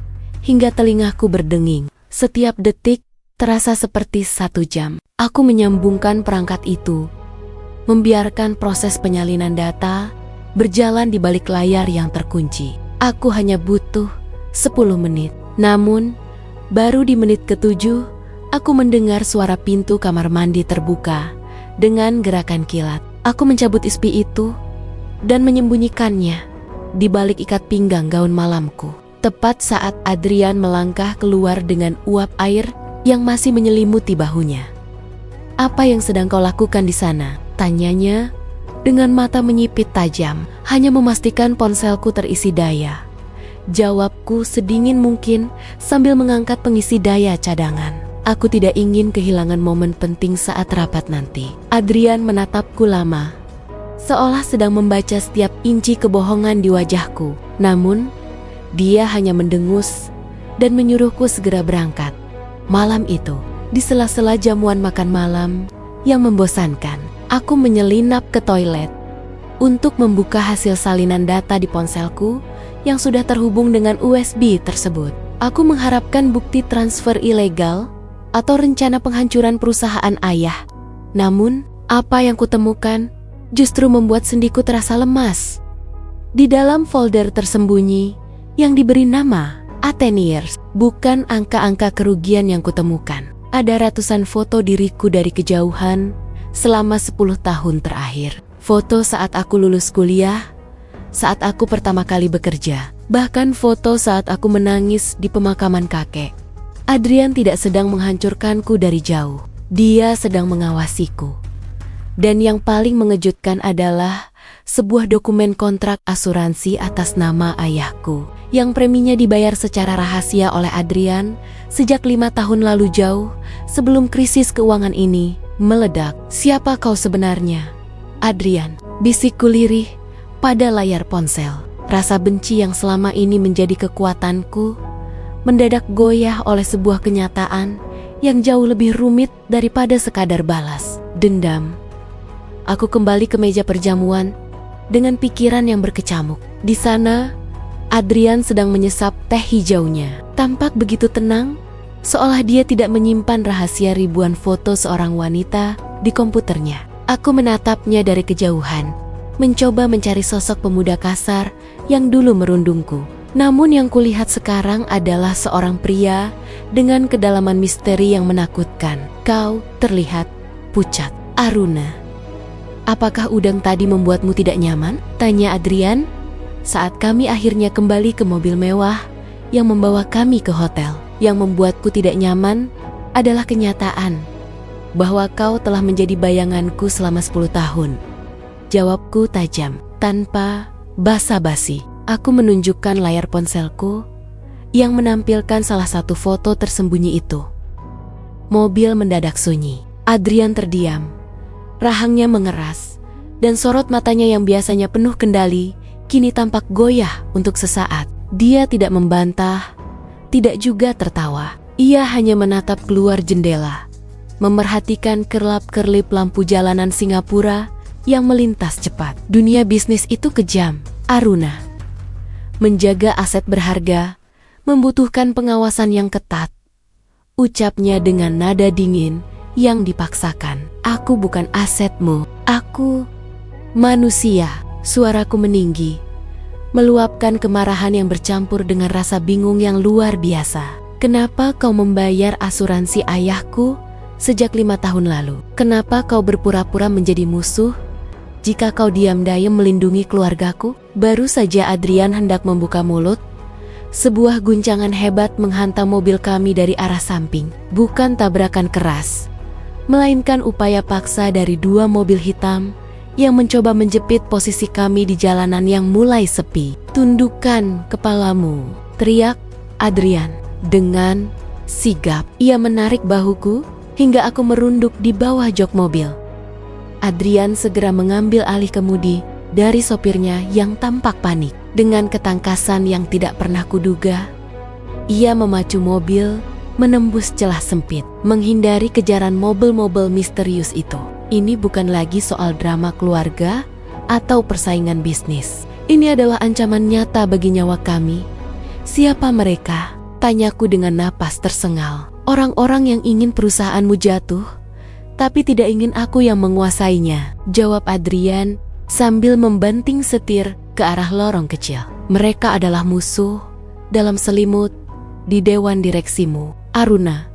hingga telingaku berdenging. Setiap detik terasa seperti 1 jam. Aku menyambungkan perangkat itu, membiarkan proses penyalinan data berjalan di balik layar yang terkunci. Aku hanya butuh 10 menit. Namun, baru di menit ke-7, aku mendengar suara pintu kamar mandi terbuka dengan gerakan kilat. Aku mencabut ispi itu dan menyembunyikannya di balik ikat pinggang gaun malamku. Tepat saat Adrian melangkah keluar dengan uap air yang masih menyelimuti bahunya. "Apa yang sedang kau lakukan di sana?" tanyanya dengan mata menyipit tajam. "Hanya memastikan ponselku terisi daya," jawabku sedingin mungkin sambil mengangkat pengisi daya cadangan. "Aku tidak ingin kehilangan momen penting saat rapat nanti." Adrian menatapku lama, seolah sedang membaca setiap inci kebohongan di wajahku. Namun, dia hanya mendengus dan menyuruhku segera berangkat. Malam itu, di sela-sela jamuan makan malam yang membosankan, aku menyelinap ke toilet untuk membuka hasil salinan data di ponselku yang sudah terhubung dengan USB tersebut. Aku mengharapkan bukti transfer ilegal atau rencana penghancuran perusahaan ayah. Namun, apa yang kutemukan justru membuat sendiku terasa lemas. Di dalam folder tersembunyi yang diberi nama Atheniers, bukan angka-angka kerugian yang kutemukan. Ada ratusan foto diriku dari kejauhan selama 10 tahun terakhir. Foto saat aku lulus kuliah, saat aku pertama kali bekerja, bahkan foto saat aku menangis di pemakaman kakek. Adrian tidak sedang menghancurkanku dari jauh. Dia sedang mengawasiku. Dan yang paling mengejutkan adalah sebuah dokumen kontrak asuransi atas nama ayahku yang preminya dibayar secara rahasia oleh Adrian sejak 5 tahun lalu, jauh sebelum krisis keuangan ini meledak. "Siapa kau sebenarnya, Adrian?" bisikku lirih pada layar ponsel. Rasa benci yang selama ini menjadi kekuatanku mendadak goyah oleh sebuah kenyataan yang jauh lebih rumit daripada sekadar balas dendam. Aku kembali ke meja perjamuan dengan pikiran yang berkecamuk. Di sana, Adrian sedang menyesap teh hijaunya. Tampak begitu tenang, seolah dia tidak menyimpan rahasia ribuan foto seorang wanita di komputernya. Aku menatapnya dari kejauhan, mencoba mencari sosok pemuda kasar yang dulu merundungku. Namun yang kulihat sekarang adalah seorang pria dengan kedalaman misteri yang menakutkan. "Kau terlihat pucat, Aruna. Apakah udang tadi membuatmu tidak nyaman?" tanya Adrian saat kami akhirnya kembali ke mobil mewah yang membawa kami ke hotel. "Yang membuatku tidak nyaman adalah kenyataan bahwa kau telah menjadi bayanganku selama 10 tahun. Jawabku tajam, tanpa basa-basi. Aku menunjukkan layar ponselku yang menampilkan salah satu foto tersembunyi itu. Mobil mendadak sunyi. Adrian terdiam. Rahangnya mengeras, dan sorot matanya yang biasanya penuh kendali kini tampak goyah untuk sesaat. Dia tidak membantah, tidak juga tertawa. Ia hanya menatap keluar jendela, memerhatikan kerlap-kerlip lampu jalanan Singapura yang melintas cepat. "Dunia bisnis itu kejam, Aruna. Menjaga aset berharga membutuhkan pengawasan yang ketat," ucapnya dengan nada dingin yang dipaksakan. "Aku bukan asetmu, aku manusia." Suaraku meninggi, meluapkan kemarahan yang bercampur dengan rasa bingung yang luar biasa. "Kenapa kau membayar asuransi ayahku sejak 5 tahun lalu. Kenapa kau berpura-pura menjadi musuh jika kau diam-diam melindungi keluargaku? Baru saja Adrian hendak membuka mulut, sebuah guncangan hebat menghantam mobil kami dari arah samping. Bukan tabrakan keras, melainkan upaya paksa dari 2 mobil hitam yang mencoba menjepit posisi kami di jalanan yang mulai sepi. "Tundukkan kepalamu," teriak Adrian dengan sigap. Ia menarik bahuku hingga aku merunduk di bawah jok mobil. Adrian segera mengambil alih kemudi dari sopirnya yang tampak panik. Dengan ketangkasan yang tidak pernah kuduga, ia memacu mobil menembus celah sempit, menghindari kejaran mobil-mobil misterius itu. Ini bukan lagi soal drama keluarga atau persaingan bisnis. Ini adalah ancaman nyata bagi nyawa kami. "Siapa mereka?" tanyaku dengan napas tersengal. "Orang-orang yang ingin perusahaanmu jatuh, tapi tidak ingin aku yang menguasainya," jawab Adrian sambil membanting setir ke arah lorong kecil. "Mereka adalah musuh dalam selimut di dewan direksimu, Aruna.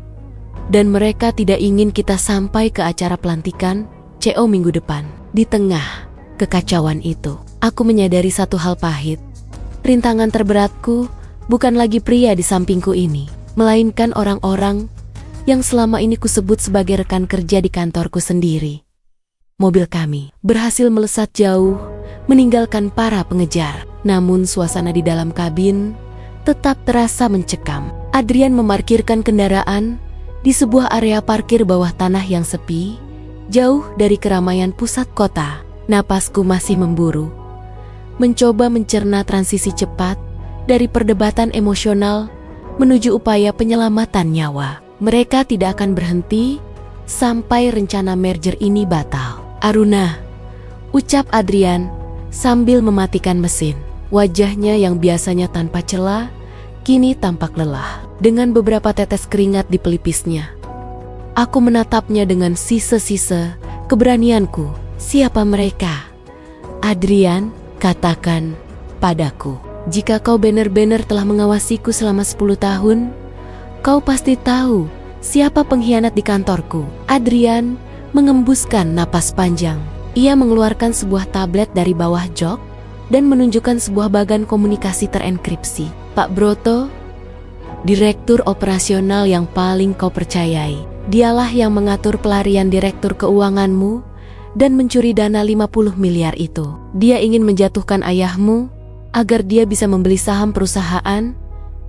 Dan mereka tidak ingin kita sampai ke acara pelantikan CEO minggu depan." Di tengah kekacauan itu, aku menyadari satu hal pahit. Rintangan terberatku bukan lagi pria di sampingku ini, melainkan orang-orang yang selama ini kusebut sebagai rekan kerja di kantorku sendiri. Mobil kami berhasil melesat jauh, meninggalkan para pengejar. Namun suasana di dalam kabin tetap terasa mencekam. Adrian memarkirkan kendaraan di sebuah area parkir bawah tanah yang sepi, jauh dari keramaian pusat kota. Napasku masih memburu, mencoba mencerna transisi cepat dari perdebatan emosional menuju upaya penyelamatan nyawa. Mereka tidak akan berhenti sampai rencana merger ini batal. "Aruna," ucap Adrian sambil mematikan mesin. Wajahnya yang biasanya tanpa celah kini tampak lelah. Dengan beberapa tetes keringat di pelipisnya, aku menatapnya dengan sisa-sisa keberanianku. "Siapa mereka?" "Adrian, katakan padaku. Jika kau benar-benar telah mengawasiku selama 10 tahun, kau pasti tahu siapa pengkhianat di kantorku." Adrian mengembuskan napas panjang. Ia mengeluarkan sebuah tablet dari bawah jok dan menunjukkan sebuah bagan komunikasi terenkripsi. "Pak Broto, direktur operasional yang paling kau percayai. Dialah yang mengatur pelarian direktur keuanganmu dan mencuri dana 50 miliar itu. Dia ingin menjatuhkan ayahmu agar dia bisa membeli saham perusahaan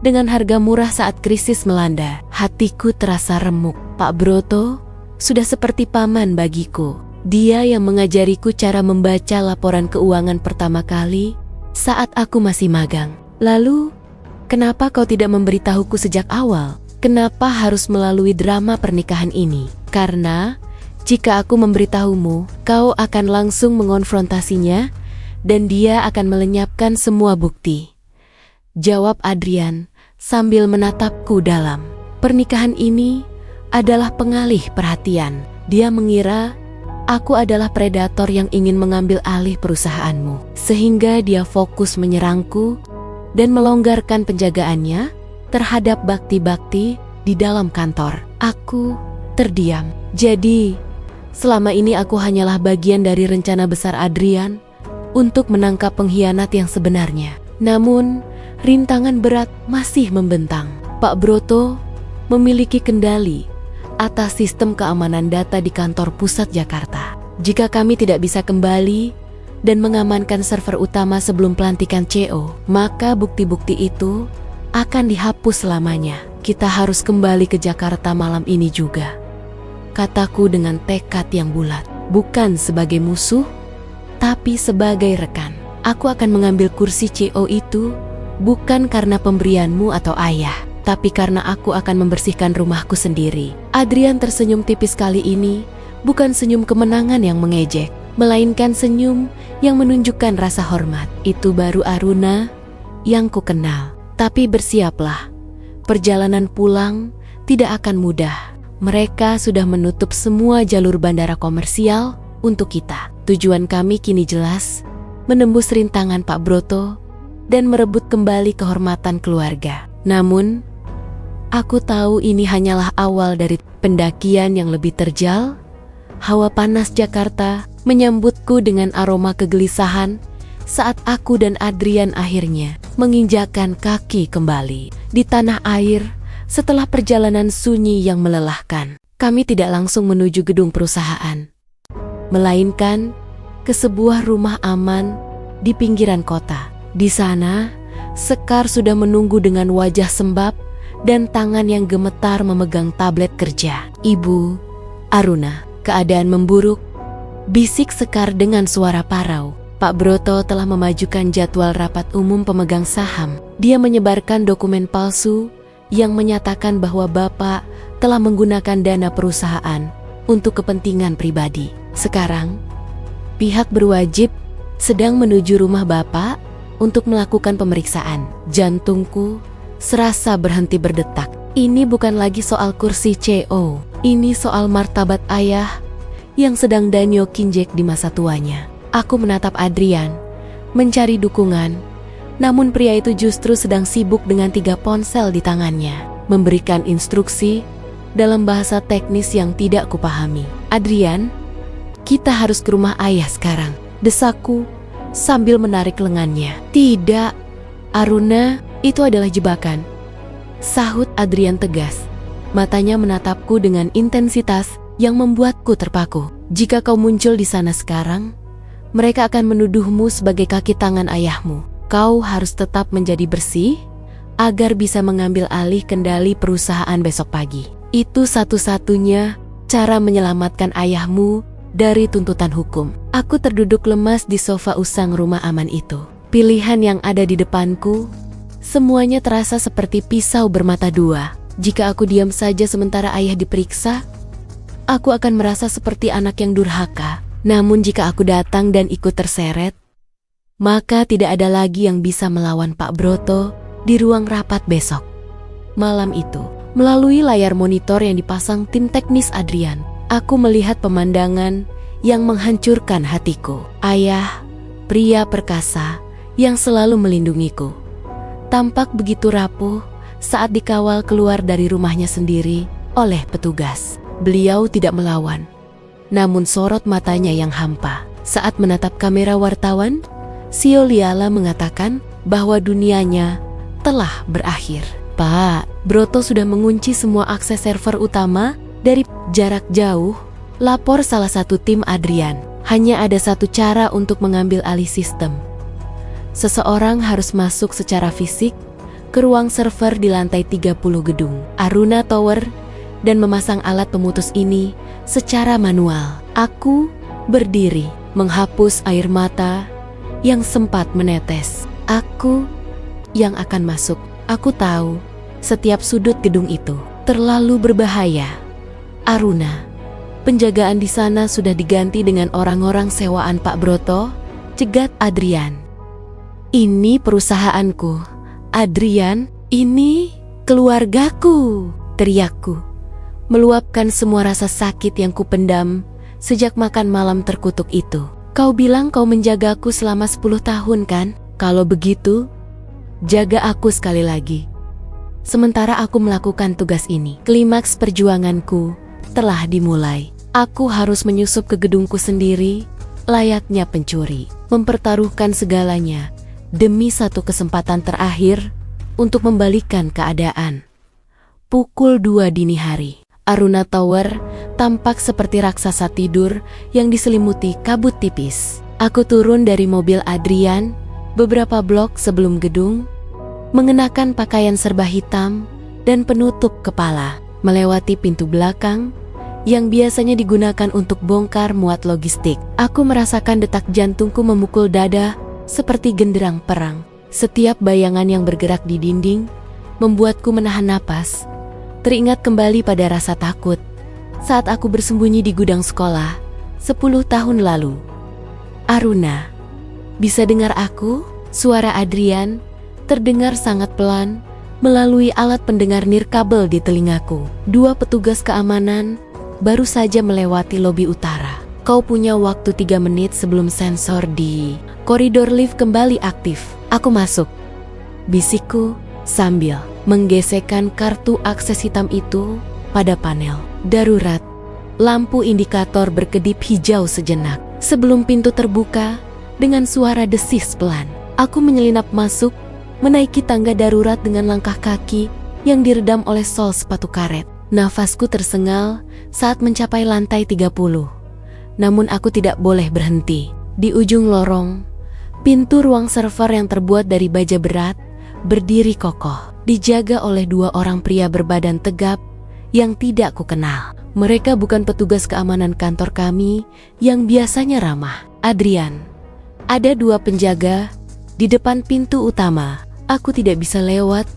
dengan harga murah saat krisis melanda." Hatiku terasa remuk. Pak Broto sudah seperti paman bagiku. Dia yang mengajariku cara membaca laporan keuangan pertama kali saat aku masih magang. "Lalu, kenapa kau tidak memberitahuku sejak awal? Kenapa harus melalui drama pernikahan ini? Karena jika aku memberitahumu, kau akan langsung mengonfrontasinya dan dia akan melenyapkan semua bukti," jawab Adrian sambil menatapku dalam. Pernikahan ini adalah pengalih perhatian. Dia mengira aku adalah predator yang ingin mengambil alih perusahaanmu, sehingga dia fokus menyerangku dan melonggarkan penjagaannya terhadap bakti-bakti di dalam kantor. Aku terdiam. Jadi, selama ini aku hanyalah bagian dari rencana besar Adrian untuk menangkap pengkhianat yang sebenarnya. Namun, rintangan berat masih membentang. Pak Broto memiliki kendali atas sistem keamanan data di kantor pusat Jakarta. Jika kami tidak bisa kembali dan mengamankan server utama sebelum pelantikan CEO, maka bukti-bukti itu akan dihapus selamanya. Kita harus kembali ke Jakarta malam ini juga, kataku dengan tekad yang bulat. Bukan sebagai musuh, tapi sebagai rekan. Aku akan mengambil kursi CEO itu bukan karena pemberianmu atau ayah, tapi karena aku akan membersihkan rumahku sendiri. Adrian tersenyum tipis kali ini, bukan senyum kemenangan yang mengejek, melainkan senyum yang menunjukkan rasa hormat. Itu baru Aruna yang ku kenal. Tapi bersiaplah, perjalanan pulang tidak akan mudah. Mereka sudah menutup semua jalur bandara komersial untuk kita. Tujuan kami kini jelas, menembus rintangan Pak Broto dan merebut kembali kehormatan keluarga. Namun, aku tahu ini hanyalah awal dari pendakian yang lebih terjal, hawa panas Jakarta menyambutku dengan aroma kegelisahan saat aku dan Adrian akhirnya menginjakkan kaki kembali di tanah air setelah perjalanan sunyi yang melelahkan. Kami tidak langsung menuju gedung perusahaan, melainkan ke sebuah rumah aman di pinggiran kota. Di sana, Sekar sudah menunggu dengan wajah sembab dan tangan yang gemetar memegang tablet kerja. "Ibu, Aruna, keadaan memburuk," bisik Sekar dengan suara parau. Pak Broto telah memajukan jadwal rapat umum pemegang saham. Dia menyebarkan dokumen palsu yang menyatakan bahwa Bapak telah menggunakan dana perusahaan untuk kepentingan pribadi. Sekarang, pihak berwajib sedang menuju rumah Bapak untuk melakukan pemeriksaan. Jantungku serasa berhenti berdetak. Ini bukan lagi soal kursi CEO. Ini soal martabat ayah yang sedang Danyo kinjek di masa tuanya. Aku menatap Adrian, mencari dukungan. Namun pria itu justru sedang sibuk dengan 3 ponsel di tangannya, memberikan instruksi dalam bahasa teknis yang tidak kupahami. "Adrian, kita harus ke rumah ayah sekarang," desaku sambil menarik lengannya. "Tidak, Aruna, itu adalah jebakan," sahut Adrian tegas. Matanya menatapku dengan intensitas yang membuatku terpaku. "Jika kau muncul di sana sekarang, mereka akan menuduhmu sebagai kaki tangan ayahmu. Kau harus tetap menjadi bersih agar bisa mengambil alih kendali perusahaan besok pagi. Itu satu-satunya cara menyelamatkan ayahmu dari tuntutan hukum." Aku terduduk lemas di sofa usang rumah aman itu. Pilihan yang ada di depanku, semuanya terasa seperti pisau bermata dua. Jika aku diam saja sementara ayah diperiksa, aku akan merasa seperti anak yang durhaka. Namun jika aku datang dan ikut terseret, maka tidak ada lagi yang bisa melawan Pak Broto di ruang rapat besok. Malam itu, melalui layar monitor yang dipasang tim teknis Adrian, aku melihat pemandangan yang menghancurkan hatiku. Ayah, pria perkasa yang selalu melindungiku, tampak begitu rapuh saat dikawal keluar dari rumahnya sendiri oleh petugas. Beliau tidak melawan, namun sorot matanya yang hampa. Saat menatap kamera wartawan, Sio Liala mengatakan bahwa dunianya telah berakhir. "Pak, Broto sudah mengunci semua akses server utama dari jarak jauh," lapor salah satu tim Adrian. "Hanya ada satu cara untuk mengambil alih sistem. Seseorang harus masuk secara fisik ke ruang server di lantai 30 gedung Aruna Tower dan memasang alat pemutus ini secara manual." Aku berdiri, menghapus air mata yang sempat menetes. Aku yang akan masuk. Aku tahu setiap sudut gedung itu terlalu berbahaya. "Aruna, penjagaan di sana sudah diganti dengan orang-orang sewaan Pak Broto," cegat Adrian. "Ini perusahaanku, Adrian, ini keluargaku," teriakku, meluapkan semua rasa sakit yang kupendam sejak makan malam terkutuk itu. "Kau bilang kau menjagaku selama 10 tahun kan? Kalau begitu, jaga aku sekali lagi. Sementara aku melakukan tugas ini." Klimaks perjuanganku telah dimulai. Aku harus menyusup ke gedungku sendiri, layaknya pencuri, mempertaruhkan segalanya demi satu kesempatan terakhir untuk membalikkan keadaan. Pukul 2 dini hari, Aruna Tower tampak seperti raksasa tidur yang diselimuti kabut tipis. Aku turun dari mobil Adrian beberapa blok sebelum gedung, mengenakan pakaian serba hitam dan penutup kepala, melewati pintu belakang yang biasanya digunakan untuk bongkar muat logistik. Aku merasakan detak jantungku memukul dada seperti genderang perang. Setiap bayangan yang bergerak di dinding membuatku menahan napas. Teringat kembali pada rasa takut saat aku bersembunyi di gudang sekolah 10 tahun lalu. "Aruna, bisa dengar aku?" Suara Adrian terdengar sangat pelan melalui alat pendengar nirkabel di telingaku. 2 petugas keamanan baru saja melewati lobi utara. "Kau punya waktu 3 menit sebelum sensor di koridor lift kembali aktif." "Aku masuk," bisikku sambil menggesekkan kartu akses hitam itu pada panel. Darurat. Lampu indikator berkedip hijau sejenak. Sebelum pintu terbuka, dengan suara desis pelan, aku menyelinap masuk, menaiki tangga darurat dengan langkah kaki yang diredam oleh sol sepatu karet. Nafasku tersengal saat mencapai lantai 30. Namun aku tidak boleh berhenti. Di ujung lorong, pintu ruang server yang terbuat dari baja berat berdiri kokoh, dijaga oleh 2 orang pria berbadan tegap yang tidak kukenal. Mereka bukan petugas keamanan kantor kami yang biasanya ramah. Adrian. Ada 2 penjaga di depan pintu utama. Aku tidak bisa lewat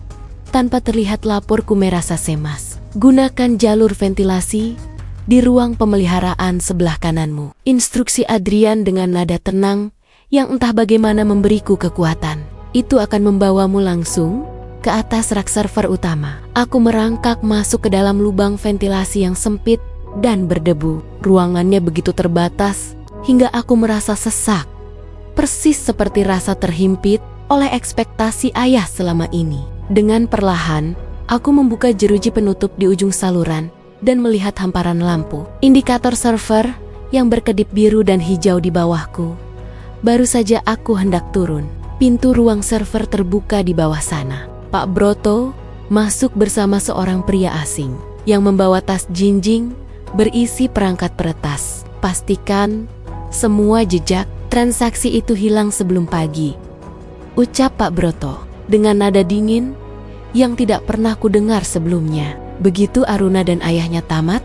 tanpa terlihat laporku merasa semas. Gunakan jalur ventilasi di ruang pemeliharaan sebelah kananmu. Instruksi Adrian dengan nada tenang yang entah bagaimana memberiku kekuatan. Itu akan membawamu langsung ke atas rak server utama. Aku merangkak masuk ke dalam lubang ventilasi yang sempit dan berdebu. Ruangannya begitu terbatas hingga aku merasa sesak. Persis seperti rasa terhimpit oleh ekspektasi ayah selama ini. Dengan perlahan, aku membuka jeruji penutup di ujung saluran dan melihat hamparan lampu. Indikator server yang berkedip biru dan hijau di bawahku. Baru saja aku hendak turun, pintu ruang server terbuka di bawah sana. Pak Broto masuk bersama seorang pria asing yang membawa tas jinjing berisi perangkat peretas. Pastikan semua jejak transaksi itu hilang sebelum pagi, ucap Pak Broto dengan nada dingin yang tidak pernah kudengar sebelumnya. Begitu Aruna dan ayahnya tamat,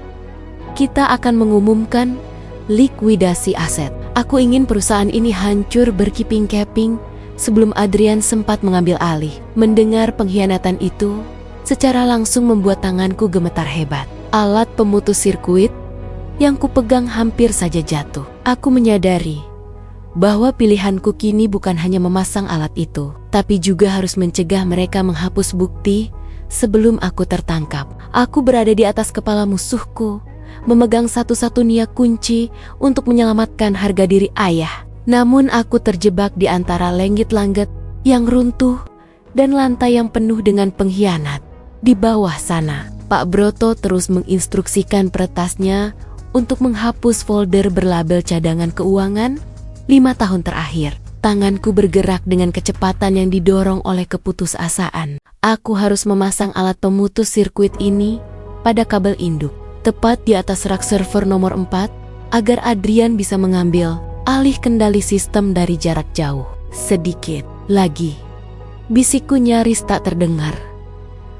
kita akan mengumumkan likuidasi aset. Aku ingin perusahaan ini hancur berkeping-keping sebelum Adrian sempat mengambil alih. Mendengar pengkhianatan itu secara langsung membuat tanganku gemetar hebat. Alat pemutus sirkuit yang kupegang hampir saja jatuh. Aku menyadari bahwa pilihanku kini bukan hanya memasang alat itu, tapi juga harus mencegah mereka menghapus bukti sebelum aku tertangkap. Aku berada di atas kepala musuhku, memegang satu-satunya kunci untuk menyelamatkan harga diri ayah. Namun aku terjebak di antara lenggit-langit yang runtuh dan lantai yang penuh dengan pengkhianat. Di bawah sana, Pak Broto terus menginstruksikan peretasnya untuk menghapus folder berlabel cadangan keuangan 5 tahun terakhir. Tanganku bergerak dengan kecepatan yang didorong oleh keputusasaan. Aku harus memasang alat pemutus sirkuit ini pada kabel induk, tepat di atas rak server nomor 4, agar Adrian bisa mengambil alih kendali sistem dari jarak jauh. Sedikit lagi, bisikku nyaris tak terdengar.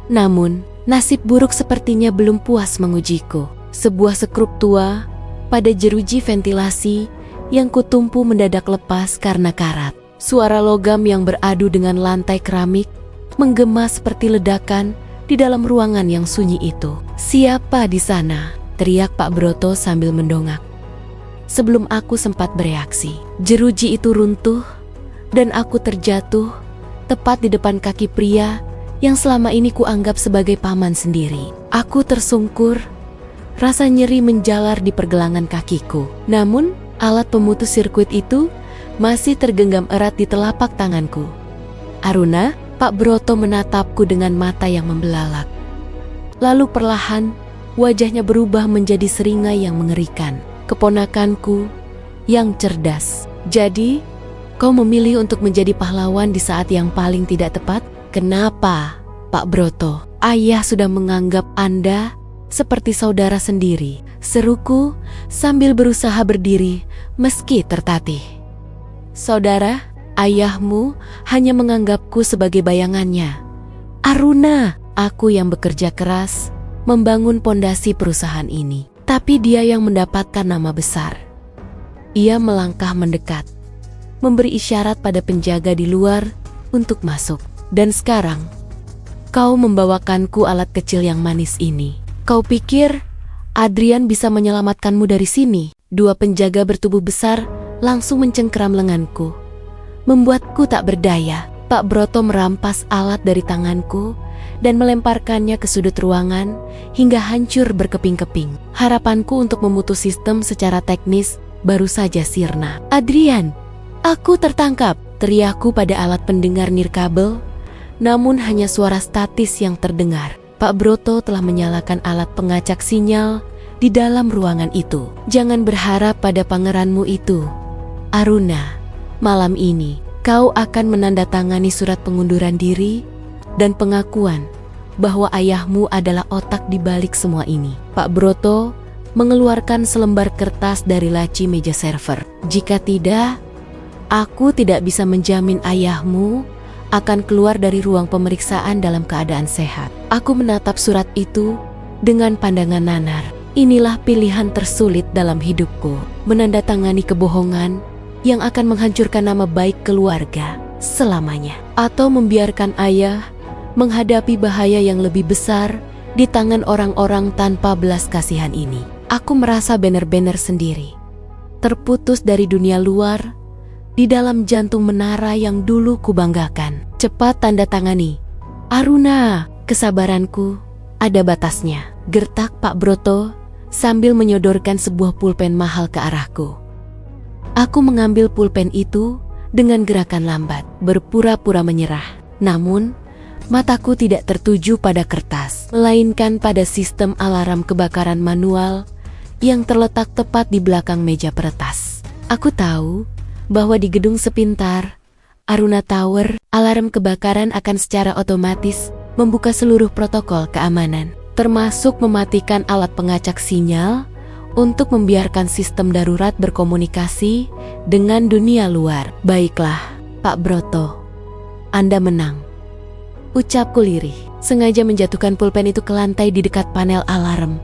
Namun, nasib buruk sepertinya belum puas mengujiku. Sebuah sekrup tua pada jeruji ventilasi yang kutumpu mendadak lepas karena karat. Suara logam yang beradu dengan lantai keramik menggema seperti ledakan di dalam ruangan yang sunyi itu. "Siapa di sana?" teriak Pak Broto sambil mendongak. Sebelum aku sempat bereaksi, jeruji itu runtuh dan aku terjatuh tepat di depan kaki pria yang selama ini kuanggap sebagai paman sendiri. Aku tersungkur, rasa nyeri menjalar di pergelangan kakiku. Namun, alat pemutus sirkuit itu masih tergenggam erat di telapak tanganku. "Aruna?" Pak Broto menatapku dengan mata yang membelalak. Lalu perlahan, wajahnya berubah menjadi seringai yang mengerikan. "Keponakanku yang cerdas. Jadi, kau memilih untuk menjadi pahlawan di saat yang paling tidak tepat? Kenapa, Pak Broto? Ayah sudah menganggap Anda seperti saudara sendiri," seruku sambil berusaha berdiri meski tertatih. "Saudara, ayahmu hanya menganggapku sebagai bayangannya. Aruna, aku yang bekerja keras membangun pondasi perusahaan ini. Tapi dia yang mendapatkan nama besar." Ia melangkah mendekat, memberi isyarat pada penjaga di luar untuk masuk. "Dan sekarang, kau membawakanku alat kecil yang manis ini. Kau pikir Adrian bisa menyelamatkanmu dari sini?" 2 penjaga bertubuh besar langsung mencengkeram lenganku, membuatku tak berdaya. Pak Broto merampas alat dari tanganku dan melemparkannya ke sudut ruangan hingga hancur berkeping-keping. Harapanku untuk memutus sistem secara teknis baru saja sirna. "Adrian, aku tertangkap!" teriakku pada alat pendengar nirkabel, namun hanya suara statis yang terdengar. Pak Broto telah menyalakan alat pengacak sinyal di dalam ruangan itu. Jangan berharap pada pangeranmu itu, Aruna. Malam ini, kau akan menandatangani surat pengunduran diri dan pengakuan bahwa ayahmu adalah otak di balik semua ini. Pak Broto mengeluarkan selembar kertas dari laci meja server. Jika tidak, aku tidak bisa menjamin ayahmu akan keluar dari ruang pemeriksaan dalam keadaan sehat. Aku menatap surat itu dengan pandangan nanar. Inilah pilihan tersulit dalam hidupku. Menandatangani kebohongan yang akan menghancurkan nama baik keluarga selamanya. Atau membiarkan ayah menghadapi bahaya yang lebih besar di tangan orang-orang tanpa belas kasihan ini. Aku merasa benar-benar sendiri, terputus dari dunia luar, di dalam jantung menara yang dulu kubanggakan. Cepat tanda tangani, Aruna. Kesabaranku ada batasnya, gertak Pak Broto sambil menyodorkan sebuah pulpen mahal ke arahku. Aku mengambil pulpen itu dengan gerakan lambat, berpura-pura menyerah. Namun, mataku tidak tertuju pada kertas, melainkan pada sistem alarm kebakaran manual yang terletak tepat di belakang meja peretas. Aku tahu bahwa di gedung sepintar Aruna Tower, alarm kebakaran akan secara otomatis membuka seluruh protokol keamanan, termasuk mematikan alat pengacak sinyal untuk membiarkan sistem darurat berkomunikasi dengan dunia luar. Baiklah, Pak Broto, Anda menang, ucapku lirih, sengaja menjatuhkan pulpen itu ke lantai di dekat panel alarm.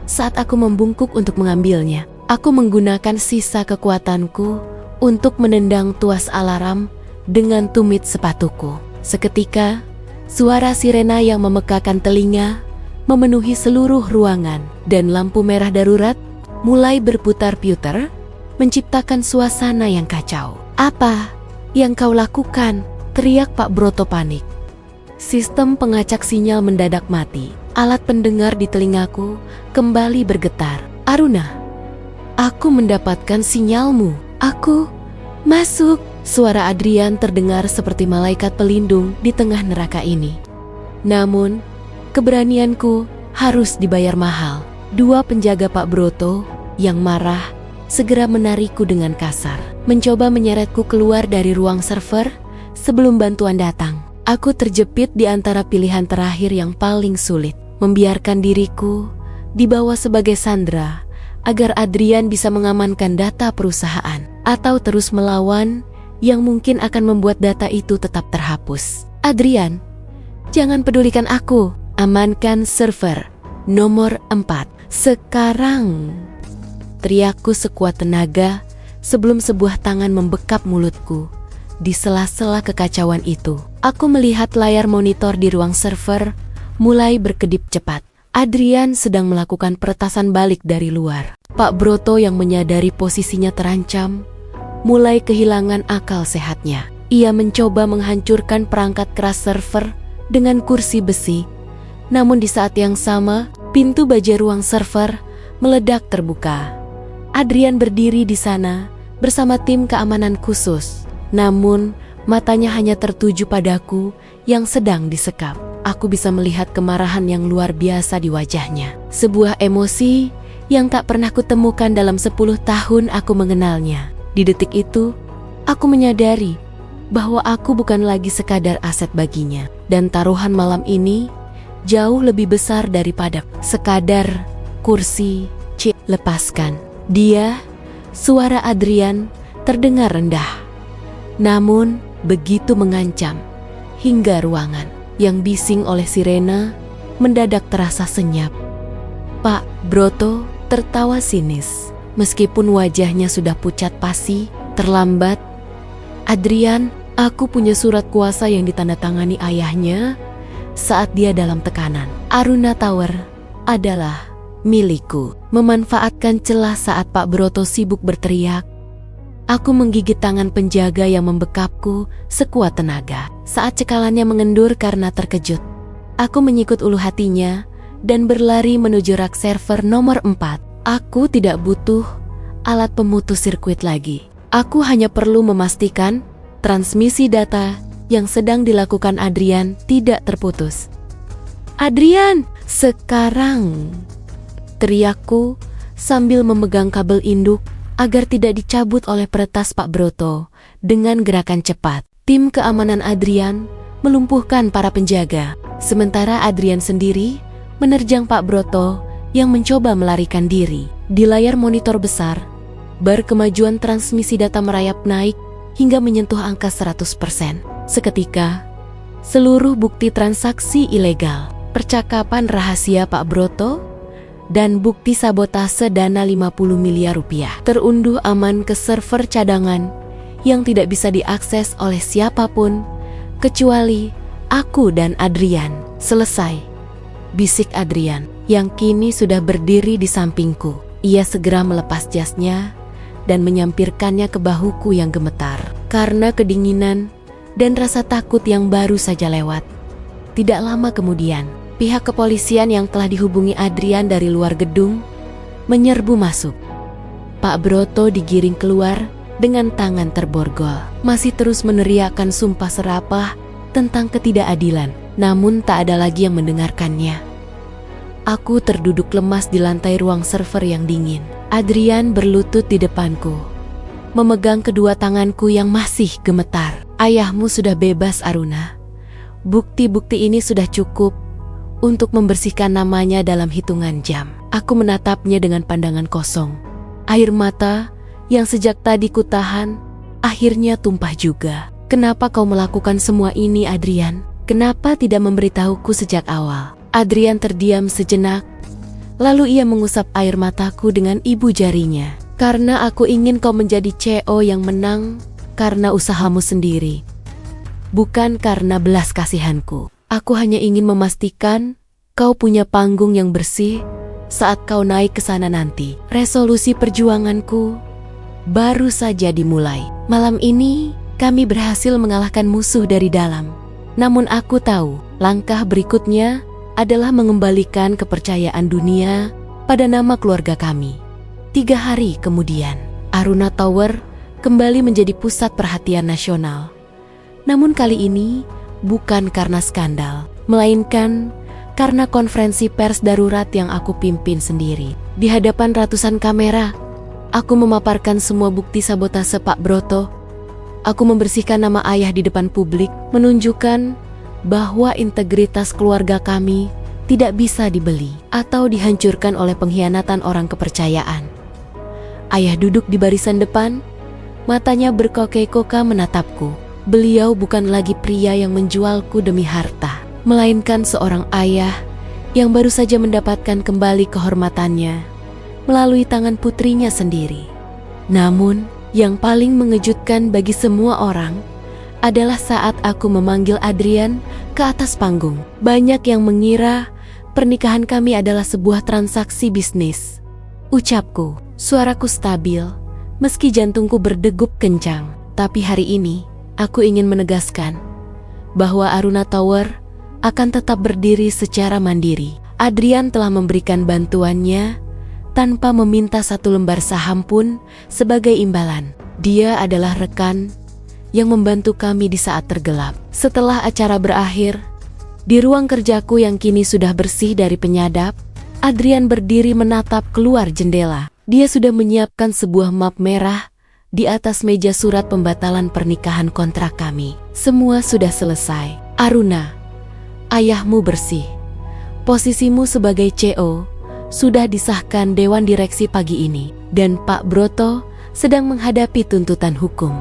Saat aku membungkuk untuk mengambilnya, aku menggunakan sisa kekuatanku untuk menendang tuas alarm dengan tumit sepatuku. Seketika, suara sirena yang memekakan telinga memenuhi seluruh ruangan dan lampu merah darurat mulai berputar-putar, menciptakan suasana yang kacau. "Apa yang kau lakukan?" teriak Pak Broto panik. Sistem pengacak sinyal mendadak mati. Alat pendengar di telingaku kembali bergetar. "Aruna, aku mendapatkan sinyalmu. Aku masuk." Suara Adrian terdengar seperti malaikat pelindung di tengah neraka ini. Namun, keberanianku harus dibayar mahal. Dua penjaga Pak Broto yang marah segera menarikku dengan kasar, mencoba menyeretku keluar dari ruang server sebelum bantuan datang. Aku terjepit di antara pilihan terakhir yang paling sulit, membiarkan diriku dibawa sebagai sandera agar Adrian bisa mengamankan data perusahaan, atau terus melawan yang mungkin akan membuat data itu tetap terhapus. "Adrian, jangan pedulikan aku. Amankan server nomor 4 sekarang," teriakku sekuat tenaga sebelum sebuah tangan membekap mulutku. Di sela-sela kekacauan itu, aku melihat layar monitor di ruang server mulai berkedip cepat. Adrian sedang melakukan peretasan balik dari luar. Pak Broto yang menyadari posisinya terancam mulai kehilangan akal sehatnya. Ia mencoba menghancurkan perangkat keras server dengan kursi besi. Namun di saat yang sama, pintu baja ruang server meledak terbuka. Adrian berdiri di sana bersama tim keamanan khusus. Namun, matanya hanya tertuju padaku yang sedang disekap. Aku bisa melihat kemarahan yang luar biasa di wajahnya. Sebuah emosi yang tak pernah kutemukan dalam 10 tahun aku mengenalnya. Di detik itu, aku menyadari bahwa aku bukan lagi sekadar aset baginya. Dan taruhan malam ini jauh lebih besar daripada sekadar kursi. "Lepaskan dia," suara Adrian terdengar rendah, namun begitu mengancam, hingga ruangan yang bising oleh sirena mendadak terasa senyap. Pak Broto tertawa sinis. Meskipun wajahnya sudah pucat pasi, terlambat. "Adrian, aku punya surat kuasa yang ditandatangani ayahnya saat dia dalam tekanan. Aruna Tower adalah milikku." Memanfaatkan celah saat Pak Broto sibuk berteriak, aku menggigit tangan penjaga yang membekapku sekuat tenaga. Saat cekalannya mengendur karena terkejut, aku menyikut ulu hatinya dan berlari menuju rak server nomor 4. Aku tidak butuh alat pemutus sirkuit lagi. Aku hanya perlu memastikan transmisi data yang sedang dilakukan Adrian tidak terputus. Adrian, sekarang! Teriakku sambil memegang kabel induk agar tidak dicabut oleh peretas Pak Broto. Dengan gerakan cepat, tim keamanan Adrian melumpuhkan para penjaga. Sementara Adrian sendiri menerjang Pak Broto yang mencoba melarikan diri. Di layar monitor besar, bar kemajuan transmisi data merayap naik hingga menyentuh angka 100%. Seketika, seluruh bukti transaksi ilegal, percakapan rahasia Pak Broto, dan bukti sabotase dana 50 miliar rupiah terunduh aman ke server cadangan yang tidak bisa diakses oleh siapapun kecuali aku dan Adrian. Selesai, bisik Adrian yang kini sudah berdiri di sampingku. Ia segera melepas jasnya dan menyampirkannya ke bahuku yang gemetar karena kedinginan dan rasa takut yang baru saja lewat. Tidak lama kemudian, pihak kepolisian yang telah dihubungi Adrian dari luar gedung menyerbu masuk. Pak Broto digiring keluar dengan tangan terborgol, masih terus meneriakkan sumpah serapah tentang ketidakadilan, namun tak ada lagi yang mendengarkannya. Aku terduduk lemas di lantai ruang server yang dingin. Adrian berlutut di depanku, memegang kedua tanganku yang masih gemetar. Ayahmu sudah bebas, Aruna. Bukti-bukti ini sudah cukup untuk membersihkan namanya dalam hitungan jam. Aku menatapnya dengan pandangan kosong. Air mata yang sejak tadi kutahan akhirnya tumpah juga. Kenapa kau melakukan semua ini, Adrian? Kenapa tidak memberitahuku sejak awal? Adrian terdiam sejenak, lalu ia mengusap air mataku dengan ibu jarinya. Karena aku ingin kau menjadi CEO yang menang karena usahamu sendiri, bukan karena belas kasihanku. Aku hanya ingin memastikan kau punya panggung yang bersih saat kau naik ke sana nanti. Resolusi perjuanganku baru saja dimulai. Malam ini kami berhasil mengalahkan musuh dari dalam. Namun aku tahu langkah berikutnya adalah mengembalikan kepercayaan dunia pada nama keluarga kami. 3 hari kemudian, Aruna Tower kembali menjadi pusat perhatian nasional. Namun kali ini bukan karena skandal, melainkan karena konferensi pers darurat yang aku pimpin sendiri. Di hadapan ratusan kamera, aku memaparkan semua bukti sabotase Pak Broto. Aku membersihkan nama ayah di depan publik, menunjukkan bahwa integritas keluarga kami tidak bisa dibeli atau dihancurkan oleh pengkhianatan orang kepercayaan. Ayah duduk di barisan depan, matanya berkokek-koka menatapku. Beliau bukan lagi pria yang menjualku demi harta, melainkan seorang ayah yang baru saja mendapatkan kembali kehormatannya melalui tangan putrinya sendiri. Namun, yang paling mengejutkan bagi semua orang adalah saat aku memanggil Adrian ke atas panggung. Banyak yang mengira pernikahan kami adalah sebuah transaksi bisnis. Ucapku, suaraku stabil, meski jantungku berdegup kencang. Tapi hari ini, aku ingin menegaskan bahwa Aruna Tower akan tetap berdiri secara mandiri. Adrian telah memberikan bantuannya tanpa meminta satu lembar saham pun sebagai imbalan. Dia adalah rekan yang membantu kami di saat tergelap. Setelah acara berakhir, di ruang kerjaku yang kini sudah bersih dari penyadap, Adrian berdiri menatap keluar jendela. Dia sudah menyiapkan sebuah map merah di atas meja surat pembatalan pernikahan kontrak kami. Semua sudah selesai. Aruna, ayahmu bersih. Posisimu sebagai CEO sudah disahkan Dewan Direksi pagi ini, dan Pak Broto sedang menghadapi tuntutan hukum.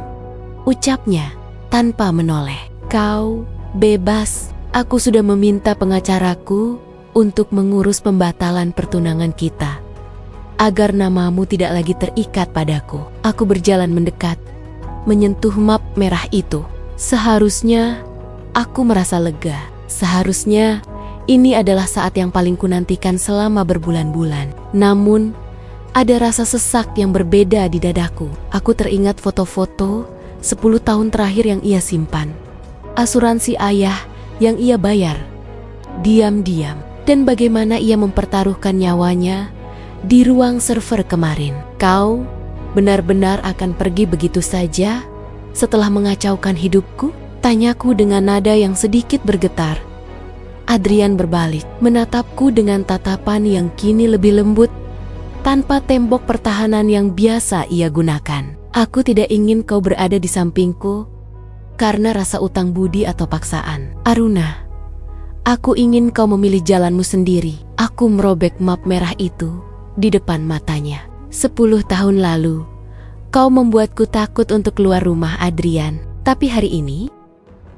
Ucapnya tanpa menoleh. Kau bebas. Aku sudah meminta pengacaraku untuk mengurus pembatalan pertunangan kita, agar namamu tidak lagi terikat padaku. Aku berjalan mendekat, menyentuh map merah itu. Seharusnya aku merasa lega. Seharusnya ini adalah saat yang paling kunantikan selama berbulan-bulan. Namun, ada rasa sesak yang berbeda di dadaku. Aku teringat foto-foto 10 tahun terakhir yang ia simpan, asuransi ayah yang ia bayar diam-diam, dan bagaimana ia mempertaruhkan nyawanya di ruang server kemarin. Kau benar-benar akan pergi begitu saja setelah mengacaukan hidupku? Tanyaku dengan nada yang sedikit bergetar. Adrian berbalik, menatapku dengan tatapan yang kini lebih lembut, tanpa tembok pertahanan yang biasa ia gunakan. Aku tidak ingin kau berada di sampingku karena rasa utang budi atau paksaan. Aruna, aku ingin kau memilih jalanmu sendiri. Aku merobek map merah itu di depan matanya. 10 tahun lalu, kau membuatku takut untuk keluar rumah, Adrian. Tapi hari ini,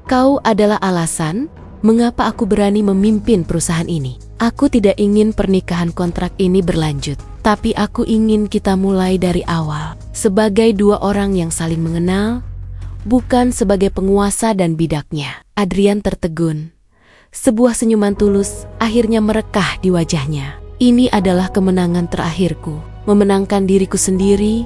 kau adalah alasan mengapa aku berani memimpin perusahaan ini. Aku tidak ingin pernikahan kontrak ini berlanjut, tapi aku ingin kita mulai dari awal. Sebagai dua orang yang saling mengenal, bukan sebagai penguasa dan bidaknya. Adrian tertegun. Sebuah senyuman tulus akhirnya merekah di wajahnya. Ini adalah kemenangan terakhirku. Memenangkan diriku sendiri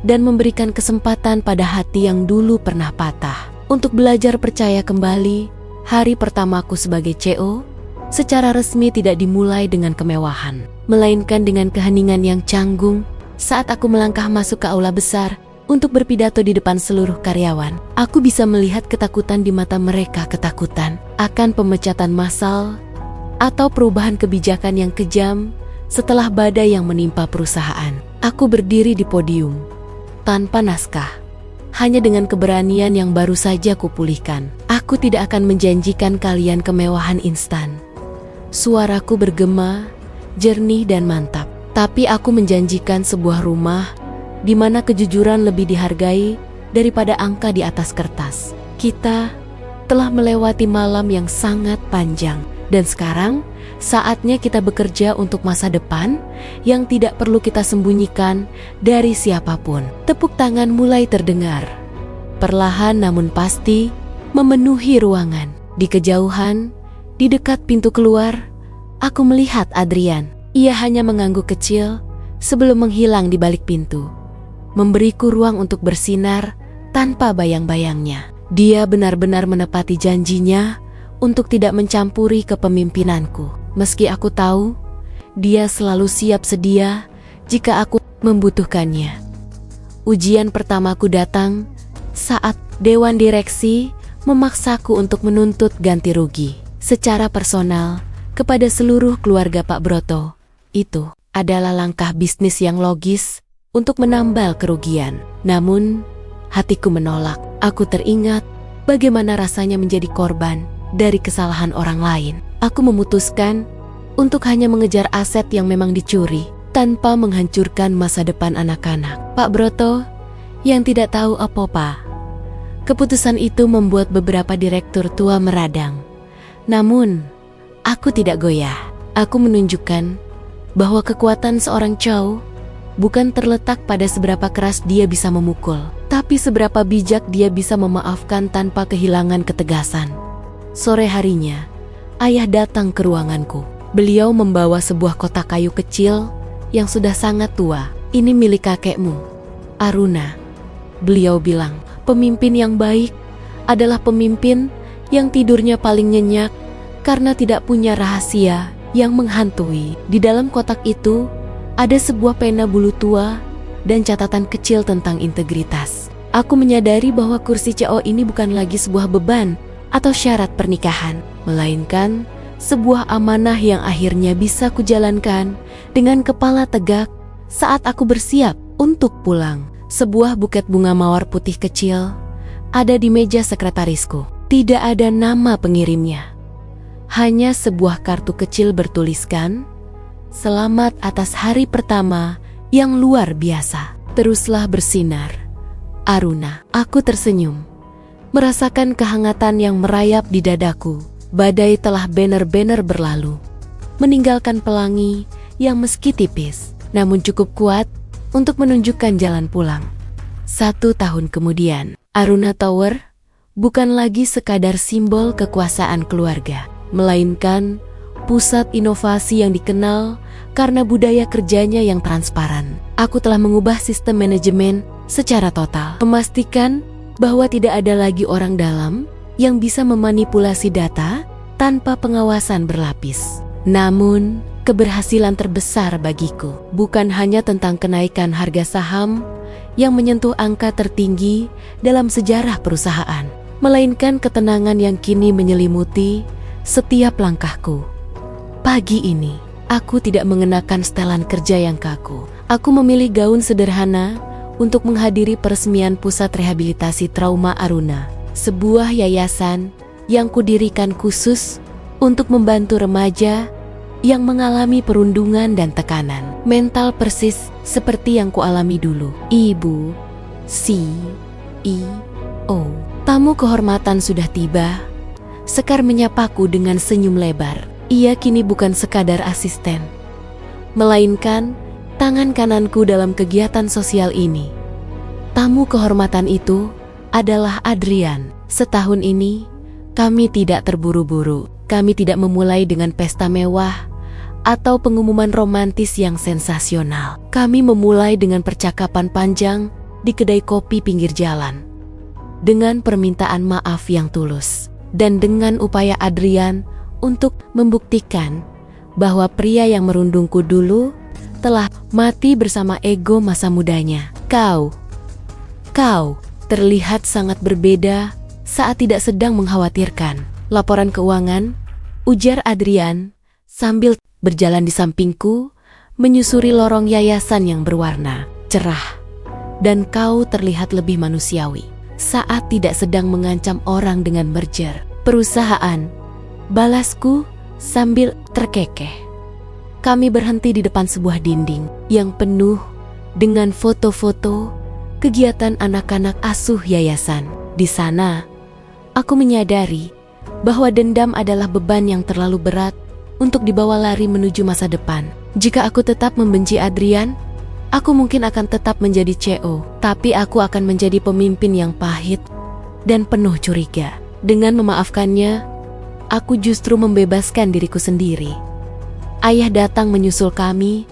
dan memberikan kesempatan pada hati yang dulu pernah patah untuk belajar percaya kembali. Hari pertamaku sebagai CEO secara resmi tidak dimulai dengan kemewahan, melainkan dengan keheningan yang canggung saat aku melangkah masuk ke aula besar untuk berpidato di depan seluruh karyawan. Aku bisa melihat ketakutan di mata mereka, ketakutan akan pemecatan massal atau perubahan kebijakan yang kejam setelah badai yang menimpa perusahaan. Aku berdiri di podium tanpa naskah, hanya dengan keberanian yang baru saja kupulihkan. Aku tidak akan menjanjikan kalian kemewahan instan. Suaraku bergema, jernih dan mantap. Tapi aku menjanjikan sebuah rumah di mana kejujuran lebih dihargai daripada angka di atas kertas. Kita telah melewati malam yang sangat panjang, dan sekarang saatnya kita bekerja untuk masa depan yang tidak perlu kita sembunyikan dari siapapun. Tepuk tangan mulai terdengar, perlahan namun pasti memenuhi ruangan. Di kejauhan, di dekat pintu keluar, aku melihat Adrian. Ia hanya mengangguk kecil sebelum menghilang di balik pintu, memberiku ruang untuk bersinar tanpa bayang-bayangnya. Dia benar-benar menepati janjinya untuk tidak mencampuri kepemimpinanku. Meski aku tahu, dia selalu siap sedia jika aku membutuhkannya. Ujian pertamaku datang saat Dewan Direksi memaksaku untuk menuntut ganti rugi secara personal kepada seluruh keluarga Pak Broto. Itu adalah langkah bisnis yang logis untuk menambal kerugian. Namun, hatiku menolak. Aku teringat bagaimana rasanya menjadi korban dari kesalahan orang lain. Aku memutuskan untuk hanya mengejar aset yang memang dicuri tanpa menghancurkan masa depan anak-anak. Pak Broto yang tidak tahu apa-apa. Keputusan itu membuat beberapa direktur tua meradang. Namun, aku tidak goyah. Aku menunjukkan bahwa kekuatan seorang Chow bukan terletak pada seberapa keras dia bisa memukul, tapi seberapa bijak dia bisa memaafkan tanpa kehilangan ketegasan. Sore harinya, ayah datang ke ruanganku. Beliau membawa sebuah kotak kayu kecil yang sudah sangat tua. Ini milik kakekmu, Aruna. Beliau bilang, pemimpin yang baik adalah pemimpin yang tidurnya paling nyenyak karena tidak punya rahasia yang menghantui. Di dalam kotak itu ada sebuah pena bulu tua dan catatan kecil tentang integritas. Aku menyadari bahwa kursi CEO ini bukan lagi sebuah beban atau syarat pernikahan, melainkan sebuah amanah yang akhirnya bisa kujalankan dengan kepala tegak saat aku bersiap untuk pulang. Sebuah buket bunga mawar putih kecil ada di meja sekretarisku. Tidak ada nama pengirimnya. Hanya sebuah kartu kecil bertuliskan, "Selamat atas hari pertama yang luar biasa. Teruslah bersinar, Aruna." Aku tersenyum, merasakan kehangatan yang merayap di dadaku. Badai telah benar-benar berlalu, meninggalkan pelangi yang meski tipis, namun cukup kuat untuk menunjukkan jalan pulang. 1 tahun kemudian, Aruna Tower bukan lagi sekadar simbol kekuasaan keluarga, melainkan pusat inovasi yang dikenal karena budaya kerjanya yang transparan. Aku telah mengubah sistem manajemen secara total, memastikan bahwa tidak ada lagi orang dalam yang bisa memanipulasi data tanpa pengawasan berlapis. Namun, keberhasilan terbesar bagiku bukan hanya tentang kenaikan harga saham yang menyentuh angka tertinggi dalam sejarah perusahaan, melainkan ketenangan yang kini menyelimuti setiap langkahku. Pagi ini, aku tidak mengenakan setelan kerja yang kaku. Aku memilih gaun sederhana untuk menghadiri peresmian Pusat Rehabilitasi Trauma Aruna, sebuah yayasan yang kudirikan khusus untuk membantu remaja yang mengalami perundungan dan tekanan mental persis seperti yang kualami dulu. Ibu CEO, tamu kehormatan sudah tiba. Sekar menyapaku dengan senyum lebar. Ia kini bukan sekadar asisten, melainkan tangan kananku dalam kegiatan sosial ini. Tamu kehormatan itu adalah Adrian. Setahun ini, kami tidak terburu-buru. Kami tidak memulai dengan pesta mewah atau pengumuman romantis yang sensasional. Kami memulai dengan percakapan panjang di kedai kopi pinggir jalan, dengan permintaan maaf yang tulus, dan dengan upaya Adrian untuk membuktikan bahwa pria yang merundungku dulu telah mati bersama ego masa mudanya. Kau terlihat sangat berbeda saat tidak sedang mengkhawatirkan laporan keuangan, ujar Adrian sambil berjalan di sampingku menyusuri lorong yayasan yang berwarna cerah. Dan kau terlihat lebih manusiawi saat tidak sedang mengancam orang dengan merger perusahaan, balasku sambil terkekeh. Kami berhenti di depan sebuah dinding yang penuh dengan foto-foto kegiatan anak-anak asuh yayasan. Di sana, aku menyadari bahwa dendam adalah beban yang terlalu berat untuk dibawa lari menuju masa depan. Jika aku tetap membenci Adrian, aku mungkin akan tetap menjadi CEO, tapi aku akan menjadi pemimpin yang pahit dan penuh curiga. Dengan memaafkannya, aku justru membebaskan diriku sendiri. Ayah datang menyusul kami,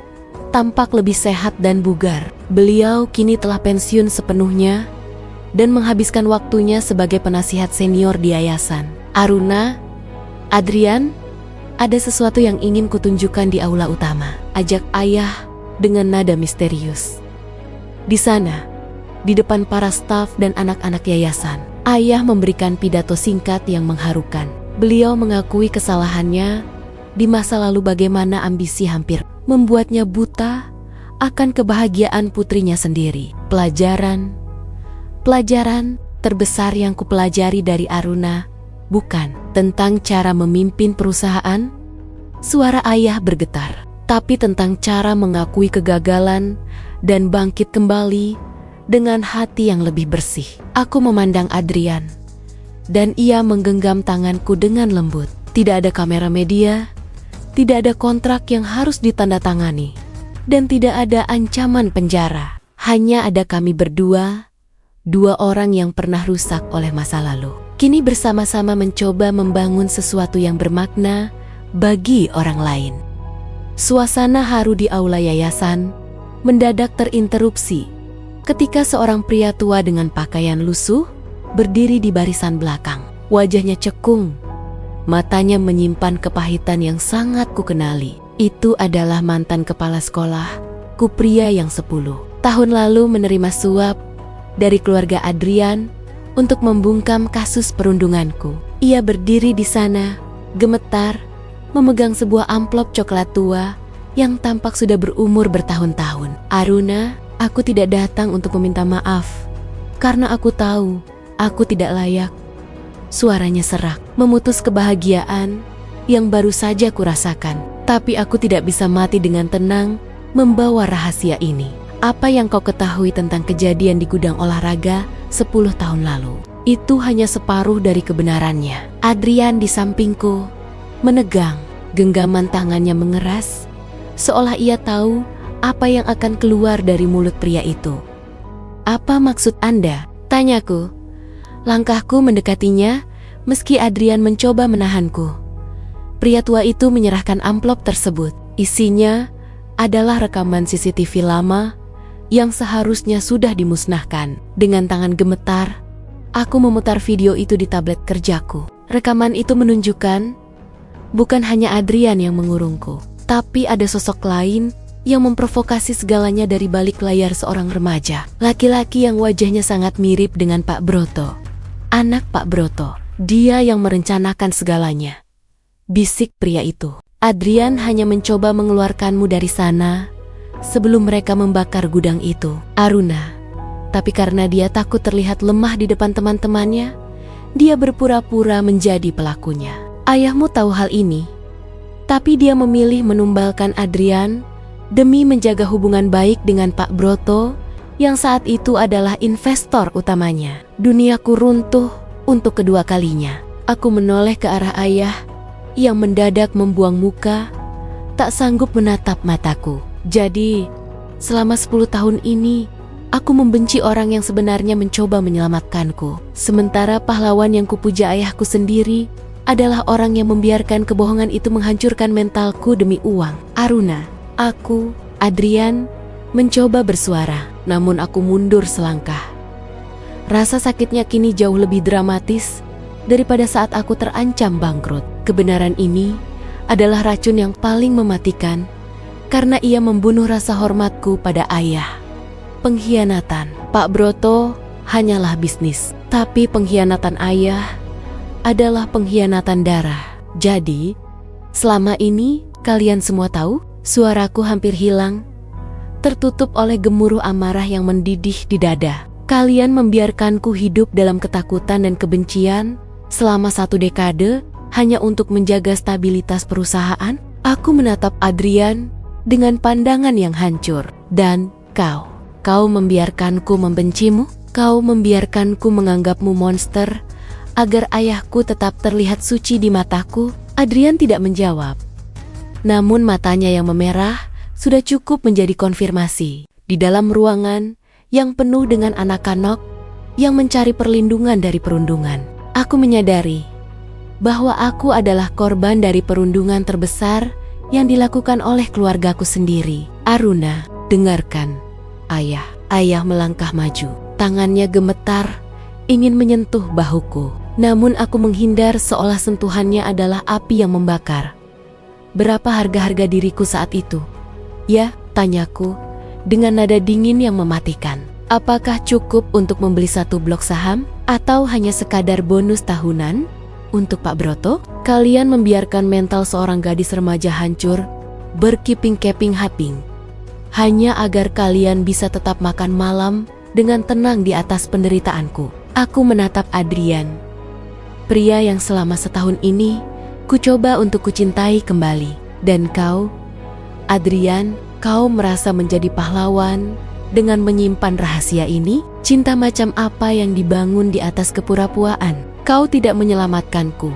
tampak lebih sehat dan bugar. Beliau kini telah pensiun sepenuhnya dan menghabiskan waktunya sebagai penasihat senior di yayasan. Aruna, Adrian, ada sesuatu yang ingin kutunjukkan di aula utama, ajak ayah dengan nada misterius. Di sana, di depan para staf dan anak-anak yayasan, ayah memberikan pidato singkat yang mengharukan. Beliau mengakui kesalahannya di masa lalu, bagaimana ambisi hampir membuatnya buta akan kebahagiaan putrinya sendiri. Pelajaran terbesar yang kupelajari dari Aruna bukan tentang cara memimpin perusahaan, suara ayah bergetar, tapi tentang cara mengakui kegagalan dan bangkit kembali dengan hati yang lebih bersih. Aku memandang Adrian, dan ia menggenggam tanganku dengan lembut. Tidak ada kamera media, tidak ada kontrak yang harus ditandatangani, dan tidak ada ancaman penjara. Hanya ada kami berdua, dua orang yang pernah rusak oleh masa lalu, kini bersama-sama mencoba membangun sesuatu yang bermakna bagi orang lain. Suasana haru di aula yayasan mendadak terinterupsi ketika seorang pria tua dengan pakaian lusuh berdiri di barisan belakang. Wajahnya cekung, matanya menyimpan kepahitan yang sangat kukenali. Itu adalah mantan kepala sekolah ku, pria yang 10 tahun lalu menerima suap dari keluarga Adrian untuk membungkam kasus perundunganku. Ia berdiri di sana, gemetar, memegang sebuah amplop coklat tua yang tampak sudah berumur bertahun-tahun. Aruna, aku tidak datang untuk meminta maaf, karena aku tahu aku tidak layak. Suaranya serak, memutus kebahagiaan yang baru saja kurasakan. Tapi aku tidak bisa mati dengan tenang membawa rahasia ini. Apa yang kau ketahui tentang kejadian di gudang olahraga 10 tahun lalu? Itu hanya separuh dari kebenarannya. Adrian di sampingku menegang, genggaman tangannya mengeras, seolah ia tahu apa yang akan keluar dari mulut pria itu. Apa maksud Anda? Tanyaku. Langkahku mendekatinya, meski Adrian mencoba menahanku. Pria tua itu menyerahkan amplop tersebut. Isinya adalah rekaman CCTV lama yang seharusnya sudah dimusnahkan. Dengan tangan gemetar, aku memutar video itu di tablet kerjaku. Rekaman itu menunjukkan bukan hanya Adrian yang mengurungku, tapi ada sosok lain yang memprovokasi segalanya dari balik layar seorang remaja. Laki-laki yang wajahnya sangat mirip dengan Pak Broto. Anak Pak Broto. Dia yang merencanakan segalanya. bisik pria itu. Adrian hanya mencoba mengeluarkanmu dari sana sebelum mereka membakar gudang itu, Aruna. Tapi karena dia takut terlihat lemah di depan teman-temannya, dia berpura-pura menjadi pelakunya. Ayahmu tahu hal ini, tapi dia memilih menumbalkan Adrian demi menjaga hubungan baik dengan Pak Broto yang saat itu adalah investor utamanya. Duniaku runtuh untuk kedua kalinya. Aku menoleh ke arah ayah yang mendadak membuang muka, tak sanggup menatap mataku. Jadi, selama 10 tahun ini, aku membenci orang yang sebenarnya mencoba menyelamatkanku. Sementara pahlawan yang kupuja ayahku sendiri adalah orang yang membiarkan kebohongan itu menghancurkan mentalku demi uang. Aruna, aku, Adrian, mencoba bersuara, namun aku mundur selangkah. Rasa sakitnya kini jauh lebih dramatis daripada saat aku terancam bangkrut. Kebenaran ini adalah racun yang paling mematikan karena ia membunuh rasa hormatku pada ayah. Pengkhianatan. Pak Broto hanyalah bisnis, tapi pengkhianatan ayah adalah pengkhianatan darah. Jadi, selama ini kalian semua tahu, suaraku hampir hilang, tertutup oleh gemuruh amarah yang mendidih di dada. Kalian membiarkanku hidup dalam ketakutan dan kebencian selama 1 dekade hanya untuk menjaga stabilitas perusahaan. Aku menatap Adrian dengan pandangan yang hancur. Dan kau membiarkanku membencimu? Kau membiarkanku menganggapmu monster agar ayahku tetap terlihat suci di mataku? Adrian tidak menjawab. Namun matanya yang memerah sudah cukup menjadi konfirmasi. Di dalam ruangan yang penuh dengan anak-anak yang mencari perlindungan dari perundungan, aku menyadari bahwa aku adalah korban dari perundungan terbesar yang dilakukan oleh keluargaku sendiri. Aruna, dengarkan. Ayah. Ayah melangkah maju. Tangannya gemetar, ingin menyentuh bahuku. Namun aku menghindar seolah sentuhannya adalah api yang membakar. Berapa harga-harga diriku saat itu? Ya, tanyaku, dengan nada dingin yang mematikan. Apakah cukup untuk membeli 1 blok saham? Atau hanya sekadar bonus tahunan? Untuk Pak Broto, kalian membiarkan mental seorang gadis remaja hancur, berkeping-keping-haping, hanya agar kalian bisa tetap makan malam dengan tenang di atas penderitaanku. Aku menatap Adrian, pria yang selama setahun ini ku coba untuk kucintai kembali. Dan kau, Adrian, kau merasa menjadi pahlawan dengan menyimpan rahasia ini? Cinta macam apa yang dibangun di atas kepura-puraan? Kau tidak menyelamatkanku.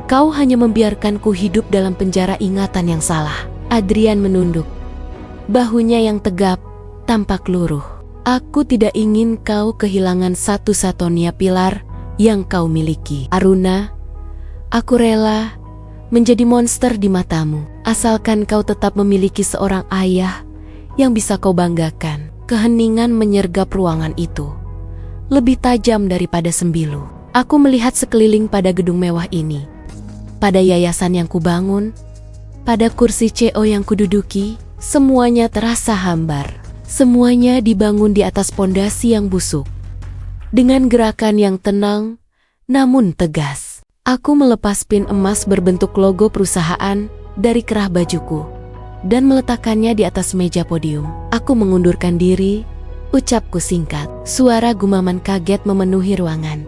Kau hanya membiarkanku hidup dalam penjara ingatan yang salah. Adrian menunduk. Bahunya yang tegap tampak luruh. Aku tidak ingin kau kehilangan satu-satunya pilar yang kau miliki. Aruna, aku rela menjadi monster di matamu, asalkan kau tetap memiliki seorang ayah yang bisa kau banggakan. Keheningan menyergap ruangan itu, lebih tajam daripada sembilu. Aku melihat sekeliling pada gedung mewah ini, pada yayasan yang kubangun, pada kursi CEO yang kududuki. Semuanya terasa hambar. Semuanya dibangun di atas pondasi yang busuk. Dengan gerakan yang tenang, namun tegas. Aku melepas pin emas berbentuk logo perusahaan dari kerah bajuku dan meletakkannya di atas meja podium. Aku mengundurkan diri, ucapku singkat. Suara gumaman kaget memenuhi ruangan.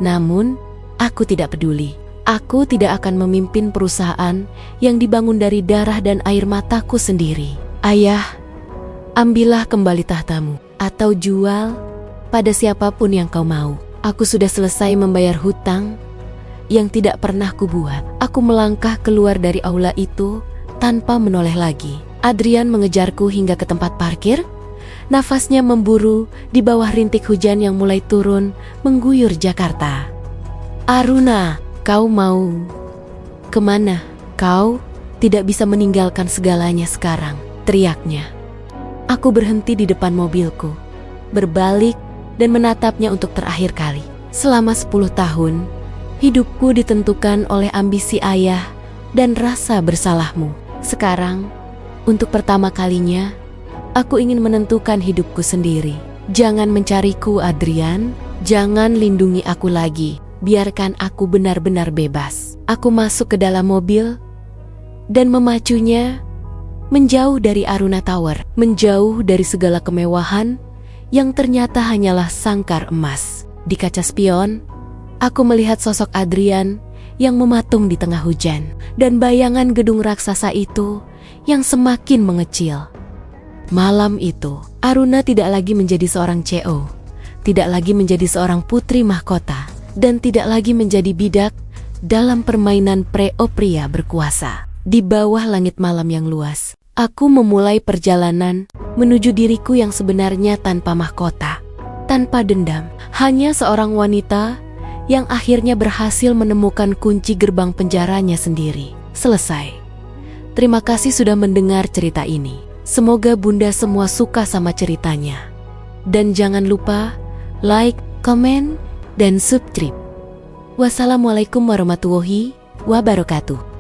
Namun, aku tidak peduli. Aku tidak akan memimpin perusahaan yang dibangun dari darah dan air mataku sendiri. Ayah, ambillah kembali tahtamu, atau jual pada siapapun yang kau mau. Aku sudah selesai membayar hutang yang tidak pernah kubuat. Aku melangkah keluar dari aula itu tanpa menoleh lagi. Adrian mengejarku hingga ke tempat parkir. Nafasnya memburu di bawah rintik hujan yang mulai turun mengguyur Jakarta. Aruna, kau mau kemana? Kau tidak bisa meninggalkan segalanya sekarang, teriaknya. Aku berhenti di depan mobilku, berbalik dan menatapnya untuk terakhir kali. Selama 10 tahun, hidupku ditentukan oleh ambisi ayah dan rasa bersalahmu. Sekarang, untuk pertama kalinya, aku ingin menentukan hidupku sendiri. Jangan mencariku, Adrian. Jangan lindungi aku lagi. biarkan aku benar-benar bebas. Aku masuk ke dalam mobil dan memacunya menjauh dari Aruna Tower, menjauh dari segala kemewahan yang ternyata hanyalah sangkar emas. Di kaca spion, aku melihat sosok Adrian yang mematung di tengah hujan, dan bayangan gedung raksasa itu yang semakin mengecil. Malam itu, Aruna tidak lagi menjadi seorang CEO, tidak lagi menjadi seorang putri mahkota, dan tidak lagi menjadi bidak dalam permainan pria berkuasa. Di bawah langit malam yang luas, aku memulai perjalanan menuju diriku yang sebenarnya tanpa mahkota, tanpa dendam, hanya seorang wanita yang akhirnya berhasil menemukan kunci gerbang penjaranya sendiri. Selesai. Terima kasih sudah mendengar cerita ini. Semoga Bunda semua suka sama ceritanya. Dan jangan lupa like, komen, dan subscribe. Wassalamualaikum warahmatullahi wabarakatuh.